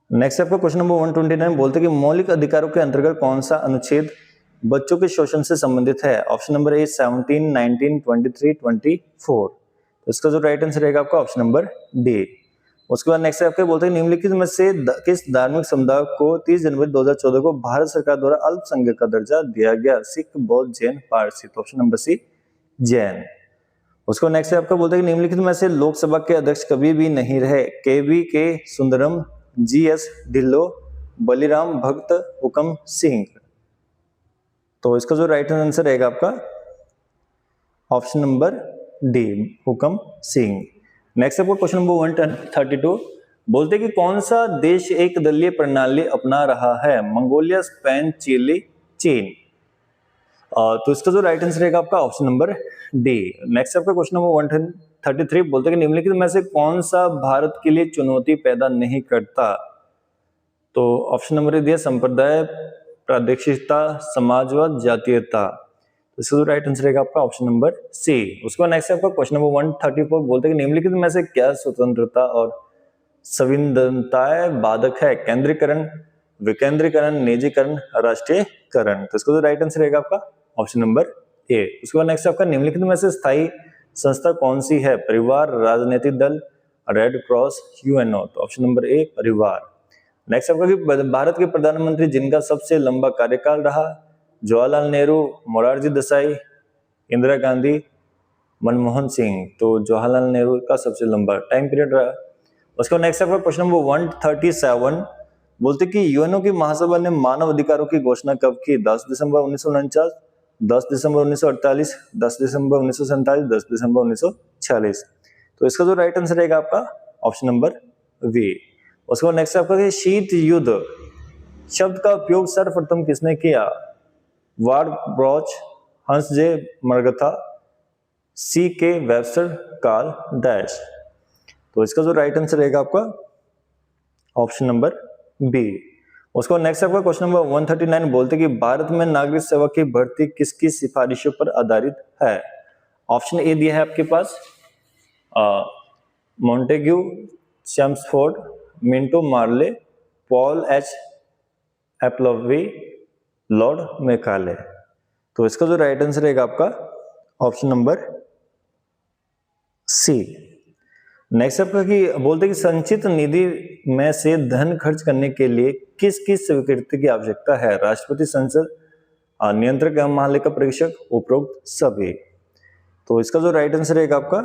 नेक्स्ट आपका क्वेश्चन नंबर 129 बोलते हैं कि मौलिक अधिकारों के अंतर्गत कौन सा अनुच्छेद बच्चों के शोषण से संबंधित है? ऑप्शन नंबर ए 17, 19, 23, 24। तो इसका जो राइट आंसर रहेगा आपका ऑप्शन नंबर डी। उसके बाद नेक्स्ट आपके बोलते हैं निम्नलिखित में से किस धार्मिक समुदाय को 30 जनवरी 2014 को भारत सरकार द्वारा अल्पसंख्यक का दर्जा दिया गया? सिख, बौद्ध, जैन, पारसी। तो ऑप्शन नंबर सी जैन। उसको नेक्स्ट आपका बोलते हैं निम्नलिखित में से लोकसभा के अध्यक्ष कभी भी नहीं रहे? केवी के सुंदरम, जीएस ढिल्लो, बलिराम भक्त, हुकम सिंह। तो इसका जो राइट आंसर रहेगा आपका ऑप्शन नंबर डी, हुकम सिंह। नेक्स्ट आपको क्वेश्चन नंबर 132 बोलते कि कौन सा देश एक दलीय प्रणाली अपना रहा है? मंगोलिया, स्पेन, चिली, चीन। तो इसका जो राइट आंसर रहेगा आपका ऑप्शन नंबर डी। नेक्स्ट आपका क्वेश्चन नंबर 133 बोलते कि निम्नलिखित में से कौन सा भारत के लिए चुनौती पैदा नहीं करता? तो ऑप्शन नंबर दिया संप्रदाय, प्रादेशिकता, समाजवाद, जातीयता। तो इसका जो राइट आंसर रहेगा आपका ऑप्शन नंबर सी। उसके बाद नेक्स्ट आपका क्वेश्चन नंबर 134 बोलते हैं कि निम्नलिखित में से क्या स्वतंत्रता और संविधानताय बाधक है? केंद्रीकरण, विकेंद्रीकरण, निजीकरण, राष्ट्रीयकरण। तो इसका जो राइट आंसर रहेगा आपका ऑप्शन नंबर ए। उसके बाद नेक्स्ट आपका निम्नलिखित में से स्थायी संस्था कौन सी है? परिवार, राजनीतिक दल, रेड क्रॉस, यूएनओ। तो ऑप्शन नंबर ए परिवार। नेक्स्ट आपका कि भारत के प्रधानमंत्री जिनका सबसे लंबा कार्यकाल रहा? जवाहरलाल नेहरू, मोरारजी देसाई, इंदिरा गांधी, मनमोहन सिंह। तो जवाहरलाल नेहरू का सबसे लंबा टाइम पीरियड रहा। उसका नेक्स्ट आपका क्वेश्चन नंबर 137 बोलते कि यूएनओ की महासभा ने मानव अधिकारों की घोषणा कब की? 10 दिसंबर 1949, 10 दिसंबर 1948, 10 दिसंबर 1947, 10 दिसंबर 1946। तो इसका जो राइट आंसर रहेगा आपका ऑप्शन नंबर वी। उसके बाद नेक्स्ट आपका शीत युद्ध शब्द का उपयोग सर्वप्रथम किसने किया? वार्ड ब्रॉच, हंस जे मरगथा, सी के वेबस्टर, कार्ल डैश। तो इसका जो राइट आंसर रहेगा आपका ऑप्शन नंबर बी। उसको नेक्स्ट आपका क्वेश्चन नंबर 139 बोलते कि भारत में नागरिक सेवा की भर्ती किसकी सिफारिशों पर आधारित है? ऑप्शन ए दिया है आपके पास Montagu, Chelmsford, Minto Morley, Paul H Appleby, Lord Macaulay. तो इसका जो राइट आंसर रहेगा आपका ऑप्शन नंबर सी। नेक्स्ट आपका कि बोलते कि संचित निधि में से धन खर्च करने के लिए किस किस स्वीकृति की आवश्यकता है? राष्ट्रपति, संसद, नियंत्रक एवं महालेखा परीक्षक, उपरोक्त सभी। तो इसका जो राइट आंसर रहेगा आपका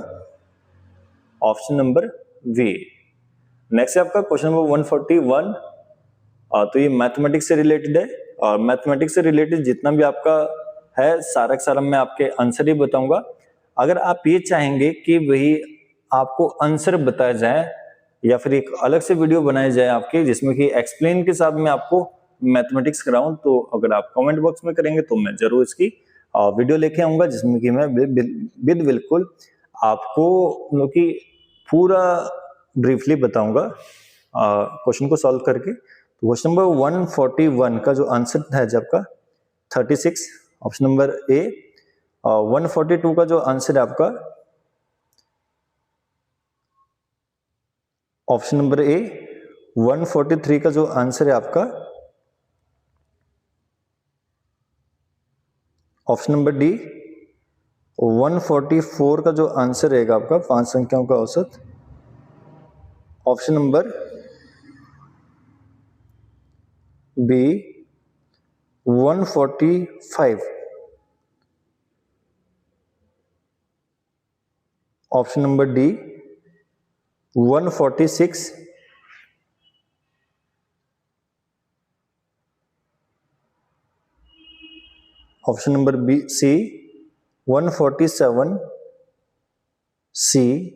ऑप्शन नंबर वी। नेक्स्ट है आपका क्वेश्चन नंबर 141। तो ये मैथमेटिक्स से रिलेटेड है और मैथमेटिक्स से रिलेटेड जितना भी आपका है सारा का सारा मैं आपके आंसर ही बताऊंगा। अगर आप ये चाहेंगे कि वही आपको आंसर बताया जाए या फिर एक अलग से वीडियो बनाया जाए आपके जिसमें कि एक्सप्लेन के साथ मैं आपको मैथमेटिक्स कराऊं, तो अगर आप कमेंट बॉक्स में करेंगे तो मैं जरूर इसकी वीडियो लेके आऊंगा जिसमें कि मैं बिल्कुल आपको मतलब कि पूरा ब्रीफली बताऊंगा क्वेश्चन को सॉल्व करके। तो क्वेश्चन नंबर 141 का जो आंसर है आपका 36 ऑप्शन नंबर ए। 142 का जो आंसर है आपका ऑप्शन नंबर ए। 143 का जो आंसर है आपका ऑप्शन नंबर डी। 144 का जो आंसर रहेगा आपका 5 संख्याओं का औसत option number B. 145 option number D. 146 option number B C. 147 C.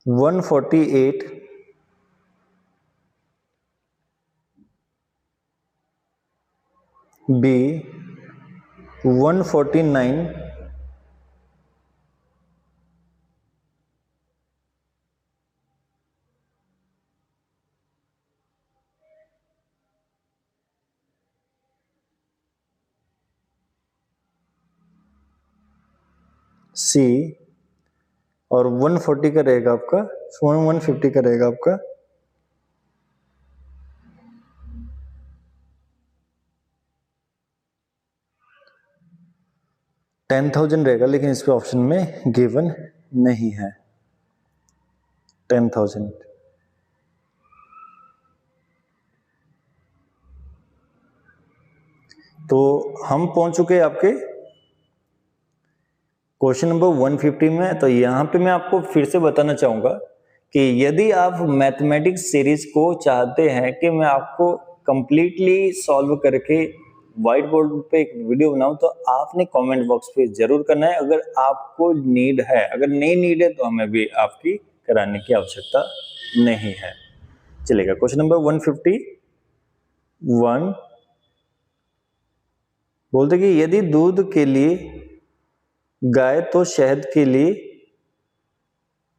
148 B. 149 C और 140 का रहेगा आपका 150 का रहेगा आपका 10,000 रहेगा, लेकिन इस पे ऑप्शन में गिवन नहीं है 10,000। तो हम पहुंच चुके हैं आपके क्वेश्चन नंबर 150 में। तो यहां पे मैं आपको फिर से बताना चाहूंगा कि यदि आप मैथमेटिक्स सीरीज को चाहते हैं कि मैं आपको कंप्लीटली सॉल्व करके व्हाइट बोर्ड पे एक वीडियो बनाऊं, तो आपने कमेंट बॉक्स पे जरूर करना है अगर आपको नीड है। अगर नहीं नीड है तो हमें भी आपकी कराने की आवश्यकता नहीं है। चलेगा। क्वेश्चन नंबर 151 बोलते कि यदि दूध के लिए गाय तो शहद के लिए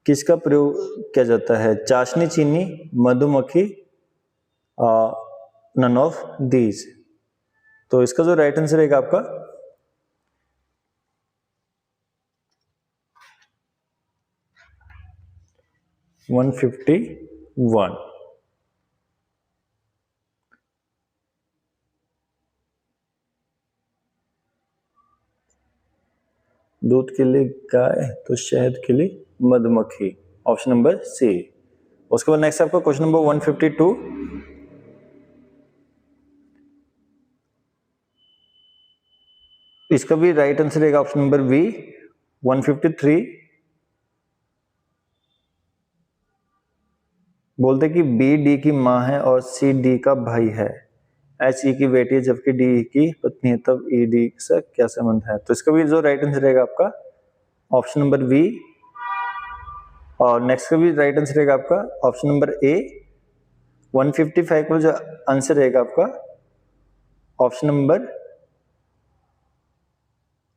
किसका प्रयोग किया जाता है? चाशनी, चीनी, मधुमक्खी, नन ऑफ दीज। तो इसका जो राइट आंसर रहेगा आपका 151। दूध के लिए गाय तो शहद के लिए मधुमक्खी ऑप्शन नंबर सी। उसके बाद नेक्स्ट आपका क्वेश्चन नंबर 152। इसका भी राइट आंसर रहेगा ऑप्शन नंबर बी। 153 बोलते कि बी डी की मां है और सी डी का भाई है, एच ई की बेटी है जबकि डी की पत्नी है, तब ई डी से क्या संबंध है? तो इसका भी जो राइट आंसर रहेगा आपका ऑप्शन नंबर बी। और नेक्स्ट का भी राइट आंसर रहेगा आपका ऑप्शन नंबर ए। 155 का जो आंसर रहेगा आपका ऑप्शन नंबर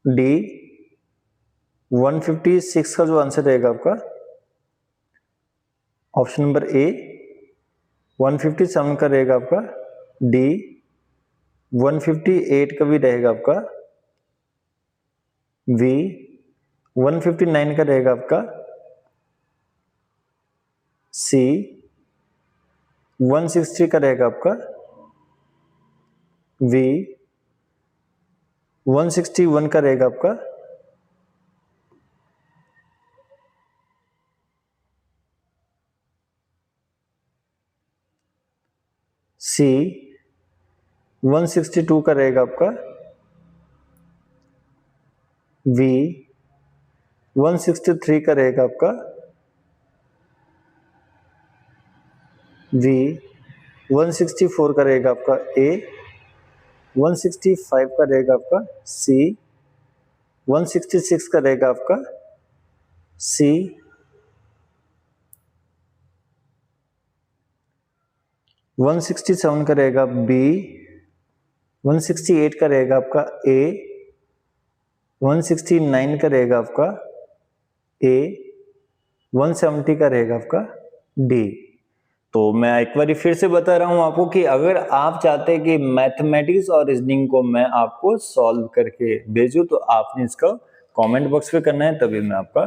डी। 156 का जो आंसर रहेगा आपका ऑप्शन नंबर ए। 157 का रहेगा आपका डी। 158 का भी रहेगा आपका V 159 का रहेगा आपका C 160 का रहेगा आपका V 161 का रहेगा आपका C 162 का रहेगा आपका V 163 का रहेगा आपका V 164 का रहेगा आपका A 165 का रहेगा आपका C 166 का रहेगा आपका C 167 का रहेगा B 168 का रहेगा आपका A 169 का रहेगा आपका A 170 का रहेगा आपका D। तो मैं एक बार फिर से बता रहा हूं आपको कि अगर आप चाहते हैं कि मैथमेटिक्स और रीजनिंग को मैं आपको सॉल्व करके भेजूं तो आपने इसका कमेंट बॉक्स पे करना है, तभी मैं आपका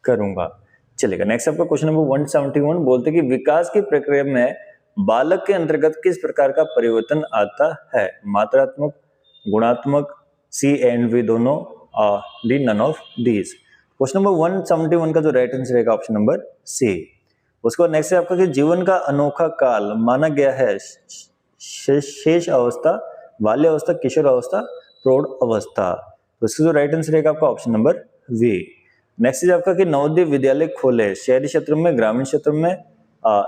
करूंगा। चलेगा, नेक्स्ट आपका क्वेश्चन नंबर 171 बोलते कि विकास की प्रक्रिया में बालक के अंतर्गत किस प्रकार का परिवर्तन आता है? मात्रात्मक, गुणात्मक, सी एंड वी दोनों, D none of these. Question number 171 का जो राइट आंसर रहेगा ऑप्शन नंबर सी। उसके बाद नेक्स्ट है आपका कि जीवन का अनोखा काल माना गया है शेष अवस्था, बाल्य अवस्था, किशोर अवस्था, प्रौढ़ अवस्था। तो इसका जो राइट आंसर रहेगा आपका ऑप्शन नंबर वी। नेक्स्ट है आपका कि नवोदय विद्यालय खोले शहरी क्षेत्र में, ग्रामीण क्षेत्र में, ए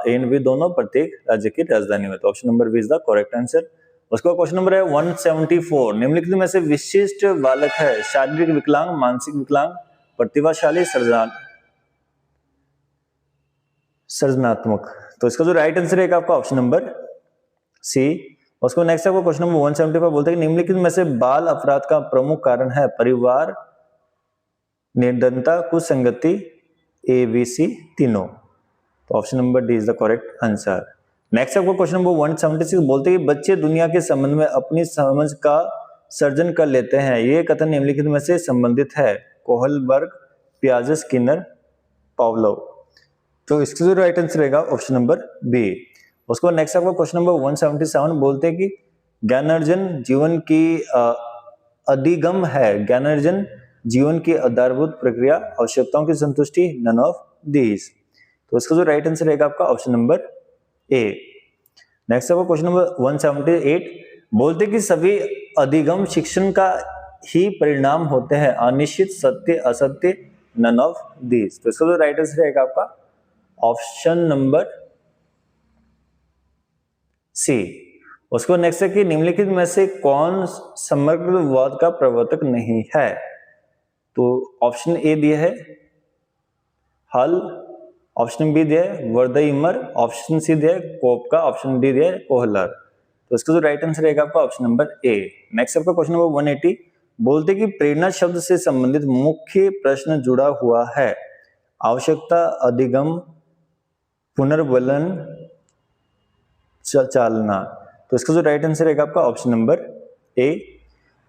एंड बी दोनों प्रत्येक राज्य की राजधानी में। तो option number B is the correct answer. उसका क्वेश्चन नंबर है 174 निम्नलिखित में से विशिष्ट बालक है? शारीरिक विकलांग, मानसिक विकलांग, प्रतिभाशाली, सृजनात्मक। तो इसका जो राइट आंसर रहेगा आपका ऑप्शन नंबर सी। उसको नेक्स्ट आपको क्वेश्चन नंबर 175 बोलते हैं कि निम्नलिखित में से बाल अपराध का प्रमुख कारण है? परिवार, निर्धनता, कुसंगति, ए बी सी तीनों। तो option number D is the correct answer. Next आपको क्वेश्चन नंबर 176 बोलते हैं कि बच्चे दुनिया के संबंध में अपनी समझ का सर्जन कर लेते हैं, ये कथन निम्नलिखित में से संबंधित है? कोहलबर्ग, पियाजे, स्किनर, पावलोव। तो इसका जो राइट आंसर रहेगा ऑप्शन नंबर बी। उसको नेक्स्ट आपका क्वेश्चन नंबर 177 बोलते हैं कि ज्ञानार्जन जीवन की अधिगम है, ज्ञानार्जन जीवन की आधारभूत प्रक्रिया, आवश्यकताओं की संतुष्टि, नन ऑफ दीज। तो इसका जो राइट आंसर रहेगा आपका ऑप्शन नंबर ए। नेक्स्ट आपका क्वेश्चन नंबर 178 बोलते कि सभी अधिगम शिक्षण का ही परिणाम होते हैं, अनिश्चित, सत्य, असत्य, नन ऑफ दीज। तो इसका जो राइट आंसर रहेगा आपका ऑप्शन नंबर सी। उसको नेक्स्ट है कि निम्नलिखित में से कौन समग्रवाद का प्रवर्तक नहीं है? तो ऑप्शन ए दिया है हल, ऑप्शन बी दिया है वर्दईमर, ऑप्शन सी दिया है कोपका, ऑप्शन डी दिया है कोहलर। तो इसका जो राइट आंसर रहेगा आपका ऑप्शन नंबर ए। नेक्स्ट आपका क्वेश्चन नंबर 180 बोलते कि प्रेरणा शब्द से संबंधित मुख्य प्रश्न जुड़ा हुआ है? आवश्यकता, अधिगम, पुनर्बलन, चालना। तो इसका जो राइट आंसर रहेगा आपका ऑप्शन नंबर ए।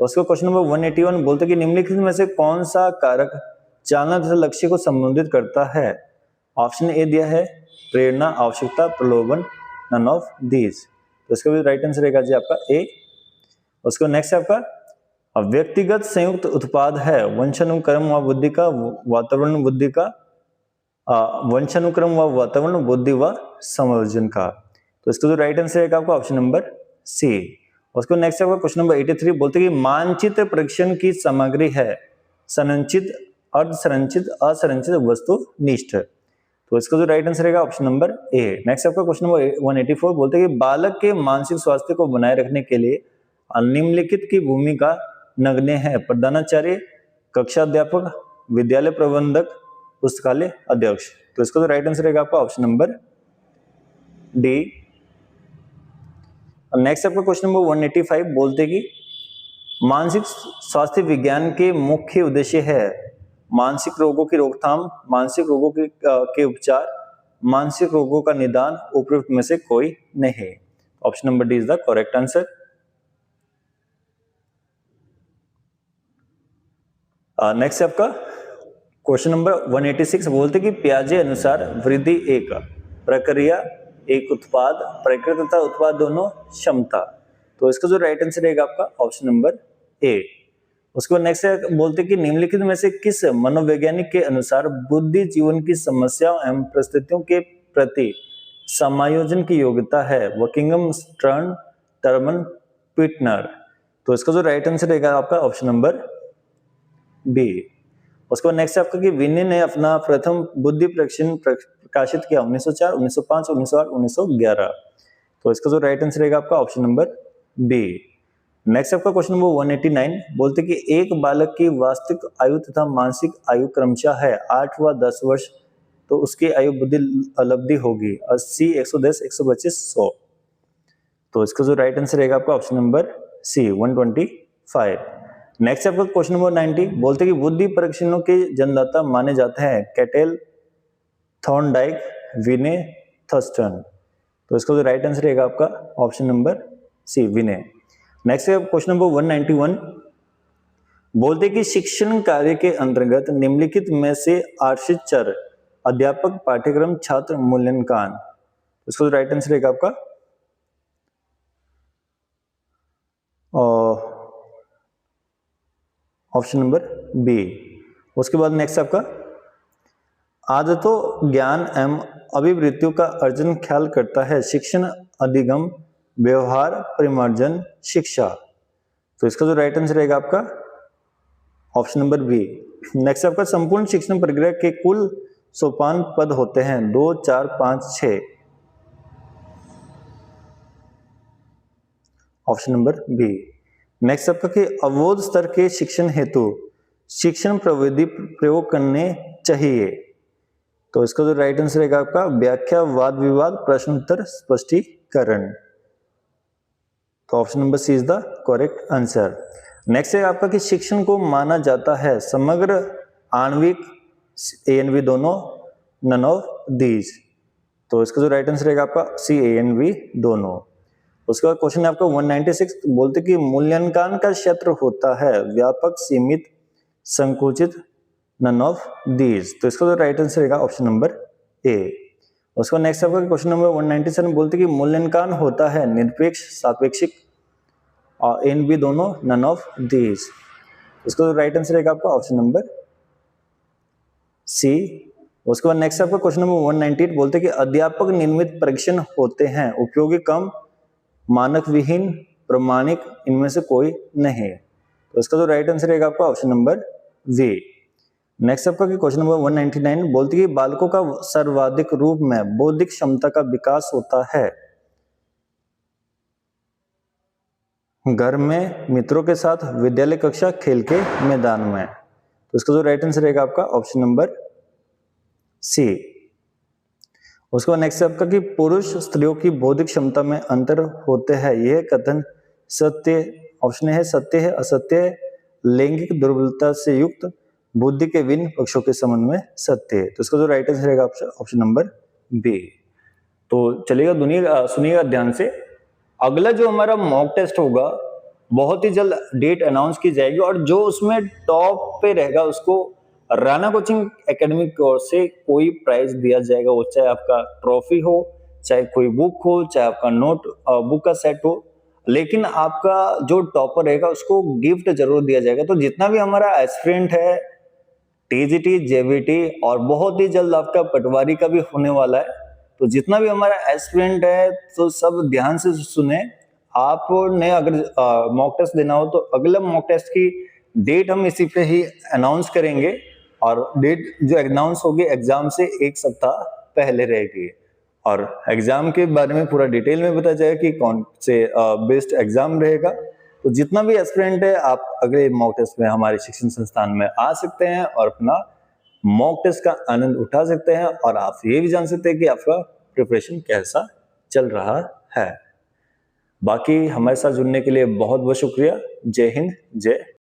उसको क्वेश्चन नंबर 181 बोलते कि निम्नलिखित में से कौन सा कारक चालना तथा लक्ष्य को संबोधित करता है? ऑप्शन ए दिया है प्रेरणा, आवश्यकता, प्रलोभन, नन ऑफ दीज। तो इसका भी राइट आंसर रहेगा जी आपका ए। उसको नेक्स्ट आपका व्यक्तिगत संयुक्त उत्पाद है वंशानुक्रम व बुद्धि का, वातावरण बुद्धि का, वंशानुक्रम व वातावरण बुद्धि व संयोजन का। तो इसका जो राइट आंसर रहेगा आपका ऑप्शन नंबर सी। उसको नेक्स्ट आपका क्वेश्चन नंबर 83 बोलते कि मानचित्र परीक्षण की सामग्री है संरचित, अर्धसंरचित, असंरचित, वस्तुनिष्ठ। तो इसका जो राइट आंसर रहेगा ऑप्शन नंबर ए। नेक्स्ट आपका क्वेश्चन नंबर 184 बोलते हैं कि बालक के मानसिक स्वास्थ्य को बनाए रखने के लिए निम्नलिखित की भूमिका नगण्य है? प्रधानाचार्य, कक्षाध्यापक, विद्यालय प्रबंधक, पुस्तकालय अध्यक्ष। तो इसका जो राइट आंसर रहेगा आपका ऑप्शन नंबर डी। नेक्स्ट आपका क्वेश्चन नंबर 185 बोलते कि मानसिक स्वास्थ्य विज्ञान के मुख्य उद्देश्य है मानसिक रोगों की रोकथाम, मानसिक रोगों के उपचार, मानसिक रोगों का निदान, उपयुक्त में से कोई नहीं। Option number D is the correct answer. Next है आपका क्वेश्चन नंबर 186। बोलते कि पियाजे अनुसार वृद्धि एक प्रक्रिया, एक उत्पाद, प्रकृति तथा उत्पाद दोनों क्षमता। तो इसका जो राइट आंसर रहेगा आपका ऑप्शन नंबर ए। उसके बाद नेक्स्ट है बोलते कि निम्नलिखित में से किस मनोवैज्ञानिक के अनुसार बुद्धि जीवन की समस्याओं एवं परिस्थितियों के प्रति समायोजन की योग्यता है? वकिंगम, स्टर्न, टर्मन, पिटनर। तो इसका जो राइट आंसर रहेगा आपका ऑप्शन नंबर बी। उसके बाद नेक्स्ट आपका कि विने ने अपना प्रथम बुद्धि परीक्षण प्रकाशित किया 1904, 1905, 1908, 1911। तो इसका जो राइट आंसर रहेगा आपका ऑप्शन नंबर बी। नेक्स्ट आपका क्वेश्चन नंबर 189। बोलते कि एक बालक की वास्तविक आयु तथा मानसिक आयु क्रमशः है 8 व 10 वर्ष, तो उसकी आयु बुद्धि उपलब्धि होगी 80, 110, 125, 100। तो इसका जो राइट आंसर रहेगा आपका ऑप्शन नंबर सी 125। नेक्स्ट आपका क्वेश्चन नंबर 90। बोलते कि बुद्धि परीक्षणों के जन्मदाता माने जाते हैं कैटेल, थॉर्नडाइक, विने, थर्स्टन। तो इसका जो राइट आंसर रहेगा आपका ऑप्शन नंबर सी विने। नेक्स्ट है क्वेश्चन नंबर 191। बोलते कि शिक्षण कार्य के अंतर्गत निम्नलिखित में से आश्रित चर अध्यापक, पाठ्यक्रम, छात्र, मूल्यांकन। इसका जो राइट आंसर रहेगा आपका ऑप्शन नंबर बी। उसके बाद नेक्स्ट आपका आदतों, ज्ञान एवं अभिवृत्तियों का अर्जन ख्याल करता है शिक्षण, अधिगम, व्यवहार, परिमार्जन, शिक्षा। तो इसका जो राइट आंसर रहेगा आपका ऑप्शन नंबर बी। नेक्स्ट आपका संपूर्ण शिक्षण प्रक्रिया के कुल सोपान पद होते हैं 2, 4, 5, 6। Option number B. नेक्स्ट आपका कि अवबोध स्तर के शिक्षण हेतु शिक्षण प्रविधि प्रयोग करने चाहिए। तो इसका जो राइट आंसर रहेगा आपका व्याख्या, वाद विवाद, प्रश्न उत्तर, स्पष्टीकरण। तो option number C is the correct answer. Next है आपका कि शिक्षण को माना जाता है समग्र, आणविक, ए एंड बी दोनों, नन ऑफ दीज। तो इसका जो राइट आंसर रहेगा आपका सी, ए एंड बी दोनों। उसके बाद क्वेश्चन है आपका 196। बोलते कि मूल्यांकन का क्षेत्र होता है व्यापक, सीमित, संकुचित, नन ऑफ दीज। तो इसका जो राइट आंसर रहेगा ऑप्शन नंबर ए। उसके बाद नेक्स्ट आपका क्वेश्चन नंबर 197। बोलते कि मूल्यांकन होता है निरपेक्ष, सापेक्षिक, और एन बी दोनों, नन ऑफ दीज। इसका जो राइट आंसर रहेगा आपका ऑप्शन नंबर सी। उसके बाद नेक्स्ट आपका क्वेश्चन नंबर 198। बोलते कि अध्यापक निर्मित परीक्षण होते हैं उपयोगी, कम, मानक विहीन, प्रमाणिक, इनमें से कोई नहीं। तो इसका जो राइट आंसर रहेगा आपका ऑप्शन नंबर वी। नेक्स्ट आपका क्वेश्चन नंबर 199। बोलती है बालकों का सर्वाधिक रूप में बौद्धिक क्षमता का विकास होता है घर में, मित्रों के साथ, विद्यालय कक्षा, खेल के मैदान में। तो इसका जो राइट आंसर रहेगा आपका ऑप्शन नंबर सी। उसके बाद नेक्स्ट आपका कि पुरुष स्त्रियों की बौद्धिक क्षमता में अंतर होते हैं, यह कथन सत्य, ऑप्शन है सत्य है, असत्य है, लैंगिक दुर्बलता से युक्त, बुद्धि के विभिन्न पक्षों के संबंध में सत्य है। तो इसका जो राइट आंसर रहेगा ऑप्शन नंबर बी। तो चलिएगा सुनिएगा ध्यान से। अगला जो हमारा मॉक टेस्ट होगा बहुत ही जल्द डेट अनाउंस की जाएगी, और जो उसमें टॉप पे रहेगा उसको राणा कोचिंग एकेडमी की ओर से कोई प्राइज दिया जाएगा। वो चाहे आपका ट्रॉफी हो, चाहे कोई बुक हो, चाहे आपका नोट बुक का सेट हो, लेकिन आपका जो टॉपर रहेगा उसको गिफ्ट जरूर दिया जाएगा। तो जितना भी हमारा एस्पिरेंट है टीजीटी, जेवीटी, और बहुत ही जल्द आपका पटवारी का भी होने वाला है, तो जितना भी हमारा एस्पिरेंट है तो सब ध्यान से सुने। आपने अगर मॉक टेस्ट देना हो तो अगला मॉक टेस्ट की डेट हम इसी पे ही अनाउंस करेंगे, और डेट जो अनाउंस होगी एग्जाम से एक सप्ताह पहले रहेगी, और एग्जाम के बारे में पूरा डिटेल में बताया जाएगा कि कौन से बेस्ट एग्जाम रहेगा। तो जितना भी एस्पिरेंट है आप अगले मॉक टेस्ट में हमारे शिक्षण संस्थान में आ सकते हैं और अपना मॉक टेस्ट का आनंद उठा सकते हैं, और आप ये भी जान सकते हैं कि आपका प्रिपरेशन कैसा चल रहा है। बाकी हमारे साथ जुड़ने के लिए बहुत बहुत शुक्रिया। जय हिंद, जय